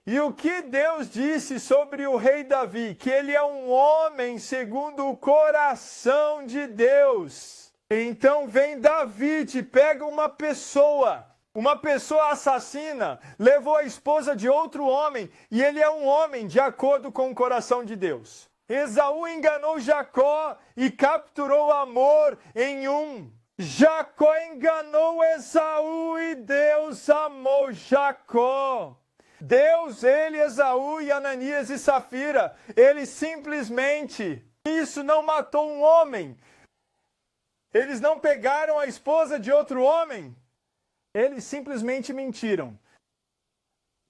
E o que Deus disse sobre o rei Davi? Que ele é um homem segundo o coração de Deus. Então vem Davi, pega uma pessoa assassina, levou a esposa de outro homem, e ele é um homem de acordo com o coração de Deus. Esaú enganou Jacó e capturou o amor em um. Jacó enganou Esaú e Deus amou Jacó. Deus, ele, Esaú e Ananias e Safira, ele simplesmente, isso não matou um homem. Eles não pegaram a esposa de outro homem. Eles simplesmente mentiram.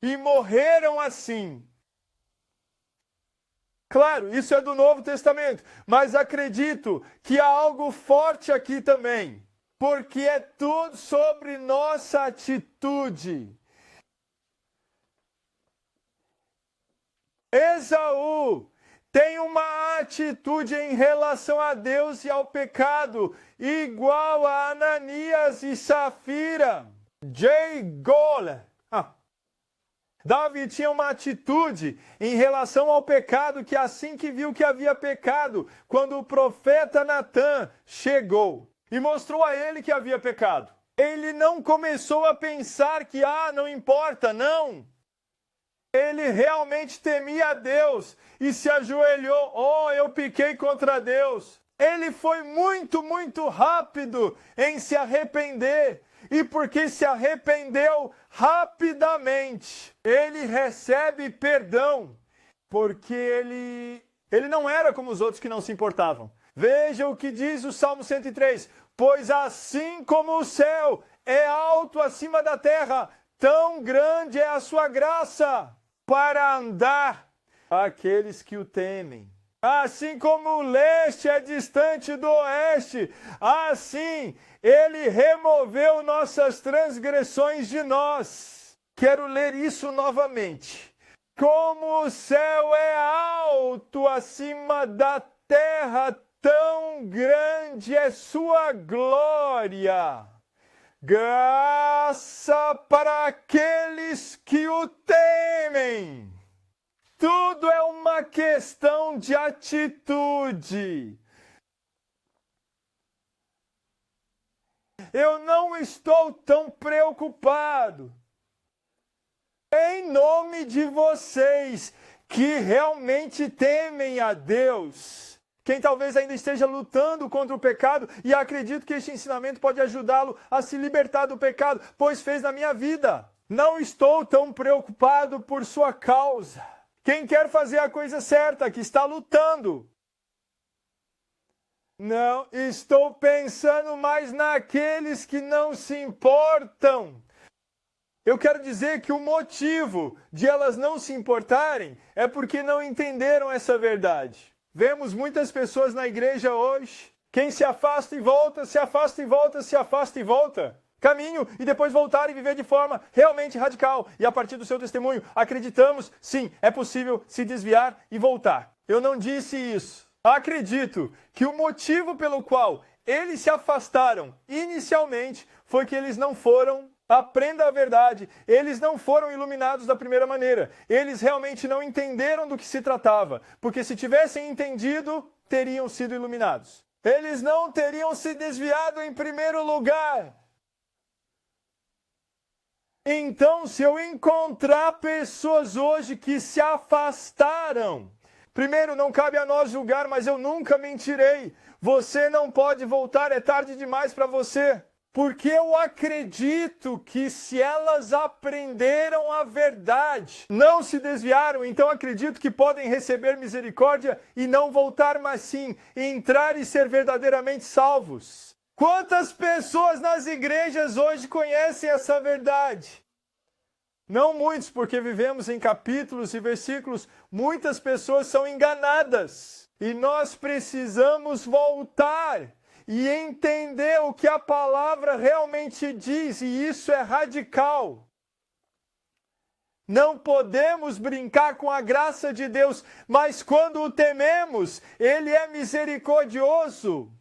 E morreram assim. Claro, isso é do Novo Testamento, mas acredito que há algo forte aqui também. Porque é tudo sobre nossa atitude. Esaú tem uma atitude em relação a Deus e ao pecado, igual a Ananias e Safira. Davi tinha uma atitude em relação ao pecado que assim que viu que havia pecado, quando o profeta Natã chegou e mostrou a ele que havia pecado, ele não começou a pensar que, não importa, não. Ele realmente temia a Deus e se ajoelhou. Eu pequei contra Deus. Ele foi muito, muito rápido em se arrepender. E porque se arrependeu rapidamente, ele recebe perdão. Porque ele não era como os outros que não se importavam. Veja o que diz o Salmo 103. Pois assim como o céu é alto acima da terra, tão grande é a sua graça para andar aqueles que o temem. Assim como o leste é distante do oeste, assim ele removeu nossas transgressões de nós. Quero ler isso novamente. Como o céu é alto acima da terra, tão grande é sua glória. Graça para aqueles que o temem. Tudo é uma questão de atitude. Eu não estou tão preocupado. Em nome de vocês que realmente temem a Deus, Quem talvez ainda esteja lutando contra o pecado, e acredito que este ensinamento pode ajudá-lo a se libertar do pecado, pois fez na minha vida. Não estou tão preocupado por sua causa. Quem quer fazer a coisa certa, que está lutando. Não, estou pensando mais naqueles que não se importam. Eu quero dizer que o motivo de elas não se importarem é porque não entenderam essa verdade. Vemos muitas pessoas na igreja hoje, quem se afasta e volta, se afasta e volta, se afasta e volta. Caminho e depois voltar e viver de forma realmente radical. E a partir do seu testemunho, acreditamos, sim, é possível se desviar e voltar. Eu não disse isso. Acredito que o motivo pelo qual eles se afastaram inicialmente foi que eles não foram, aprenda a verdade, eles não foram iluminados da primeira maneira. Eles realmente não entenderam do que se tratava, porque se tivessem entendido, teriam sido iluminados. Eles não teriam se desviado em primeiro lugar. Então, se eu encontrar pessoas hoje que se afastaram, primeiro, não cabe a nós julgar, mas eu nunca mentirei. Você não pode voltar, é tarde demais para você. Porque eu acredito que se elas aprenderam a verdade, não se desviaram, então acredito que podem receber misericórdia e não voltar, mas sim entrar e ser verdadeiramente salvos. Quantas pessoas nas igrejas hoje conhecem essa verdade? Não muitos, porque vivemos em capítulos e versículos, muitas pessoas são enganadas. E nós precisamos voltar e entender o que a palavra realmente diz, e isso é radical. Não podemos brincar com a graça de Deus, mas quando o tememos, Ele é misericordioso.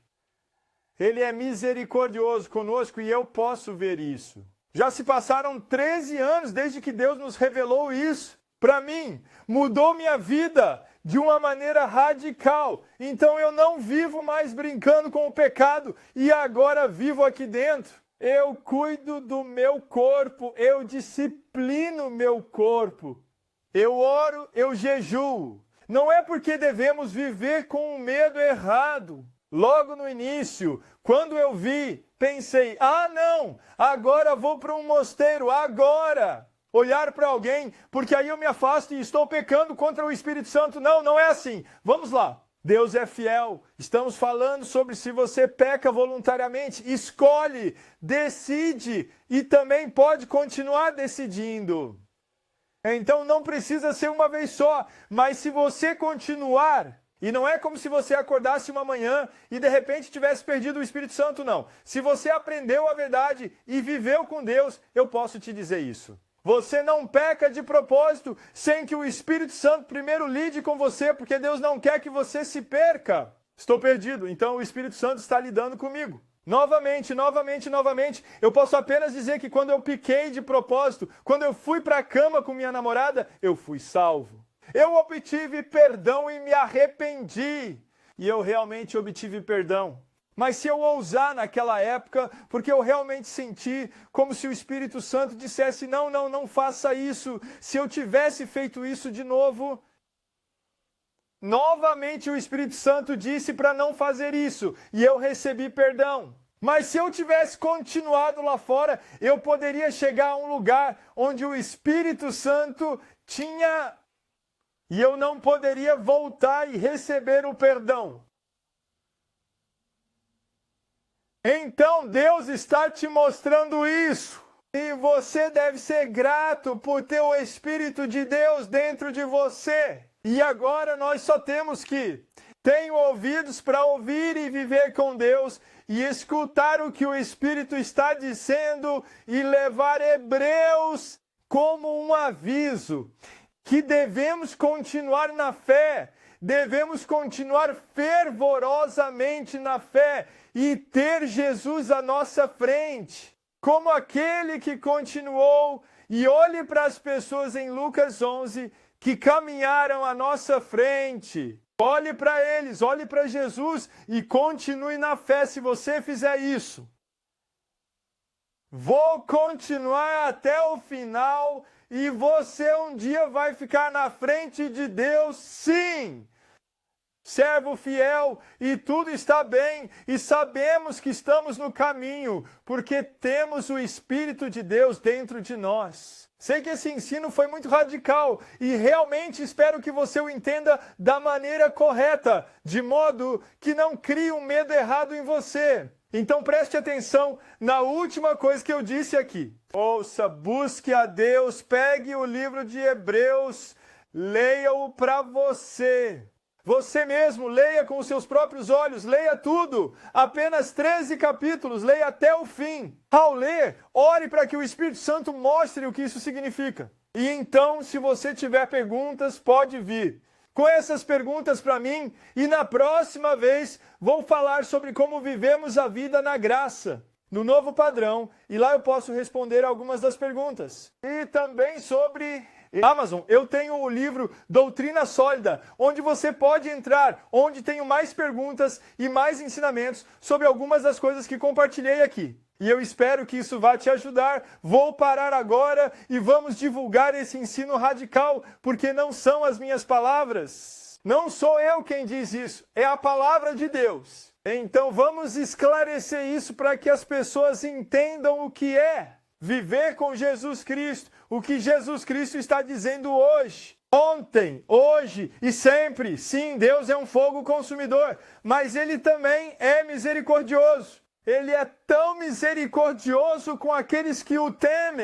Ele é misericordioso conosco e eu posso ver isso. Já se passaram 13 anos desde que Deus nos revelou isso. Para mim, mudou minha vida de uma maneira radical. Então eu não vivo mais brincando com o pecado e agora vivo aqui dentro. Eu cuido do meu corpo, eu disciplino meu corpo. Eu oro, eu jejuo. Não é porque devemos viver com o medo errado. Logo no início, quando eu vi, pensei, não, agora vou para um mosteiro, agora. Olhar para alguém, porque aí eu me afasto e estou pecando contra o Espírito Santo. Não, não é assim. Vamos lá. Deus é fiel. Estamos falando sobre se você peca voluntariamente. Escolhe, decide e também pode continuar decidindo. Então não precisa ser uma vez só, mas se você continuar, e não é como se você acordasse uma manhã e de repente tivesse perdido o Espírito Santo, não. Se você aprendeu a verdade e viveu com Deus, eu posso te dizer isso. Você não peca de propósito sem que o Espírito Santo primeiro lide com você, porque Deus não quer que você se perca. Estou perdido, então o Espírito Santo está lidando comigo. Novamente, eu posso apenas dizer que quando eu piquei de propósito, quando eu fui para a cama com minha namorada, eu fui salvo. Eu obtive perdão e me arrependi. E eu realmente obtive perdão. Mas se eu ousar naquela época, porque eu realmente senti como se o Espírito Santo dissesse, não faça isso. Se eu tivesse feito isso de novo, novamente o Espírito Santo disse para não fazer isso. E eu recebi perdão. Mas se eu tivesse continuado lá fora, eu poderia chegar a um lugar onde o Espírito Santo tinha... E eu não poderia voltar e receber o perdão. Então Deus está te mostrando isso. E você deve ser grato por ter o Espírito de Deus dentro de você. E agora nós só temos que ter ouvidos para ouvir e viver com Deus e escutar o que o Espírito está dizendo e levar Hebreus como um aviso. Que devemos continuar na fé, devemos continuar fervorosamente na fé e ter Jesus à nossa frente, como aquele que continuou, e olhe para as pessoas em Lucas 11 que caminharam à nossa frente. Olhe para eles, olhe para Jesus e continue na fé se você fizer isso. Vou continuar até o final. E você um dia vai ficar na frente de Deus, sim. servo fiel, e tudo está bem, e sabemos que estamos no caminho, porque temos o Espírito de Deus dentro de nós. Sei que esse ensino foi muito radical e realmente espero que você o entenda da maneira correta, de modo que não crie um medo errado em você. Então preste atenção na última coisa que eu disse aqui. Ouça, busque a Deus, pegue o livro de Hebreus, leia-o para você. Você mesmo, leia com os seus próprios olhos, leia tudo. Apenas 13 capítulos, leia até o fim. Ao ler, ore para que o Espírito Santo mostre o que isso significa. E então, se você tiver perguntas, pode vir com essas perguntas para mim. E na próxima vez, vou falar sobre como vivemos a vida na graça, no novo padrão. E lá eu posso responder algumas das perguntas. E também sobre Amazon, eu tenho o livro Doutrina Sólida, onde você pode entrar, onde tenho mais perguntas e mais ensinamentos sobre algumas das coisas que compartilhei aqui. E eu espero que isso vá te ajudar. Vou parar agora e vamos divulgar esse ensino radical, porque não são as minhas palavras. Não sou eu quem diz isso, é a palavra de Deus. Então vamos esclarecer isso para que as pessoas entendam o que é viver com Jesus Cristo, o que Jesus Cristo está dizendo hoje. Ontem, hoje e sempre. Sim, Deus é um fogo consumidor, mas Ele também é misericordioso. Ele é tão misericordioso com aqueles que o temem.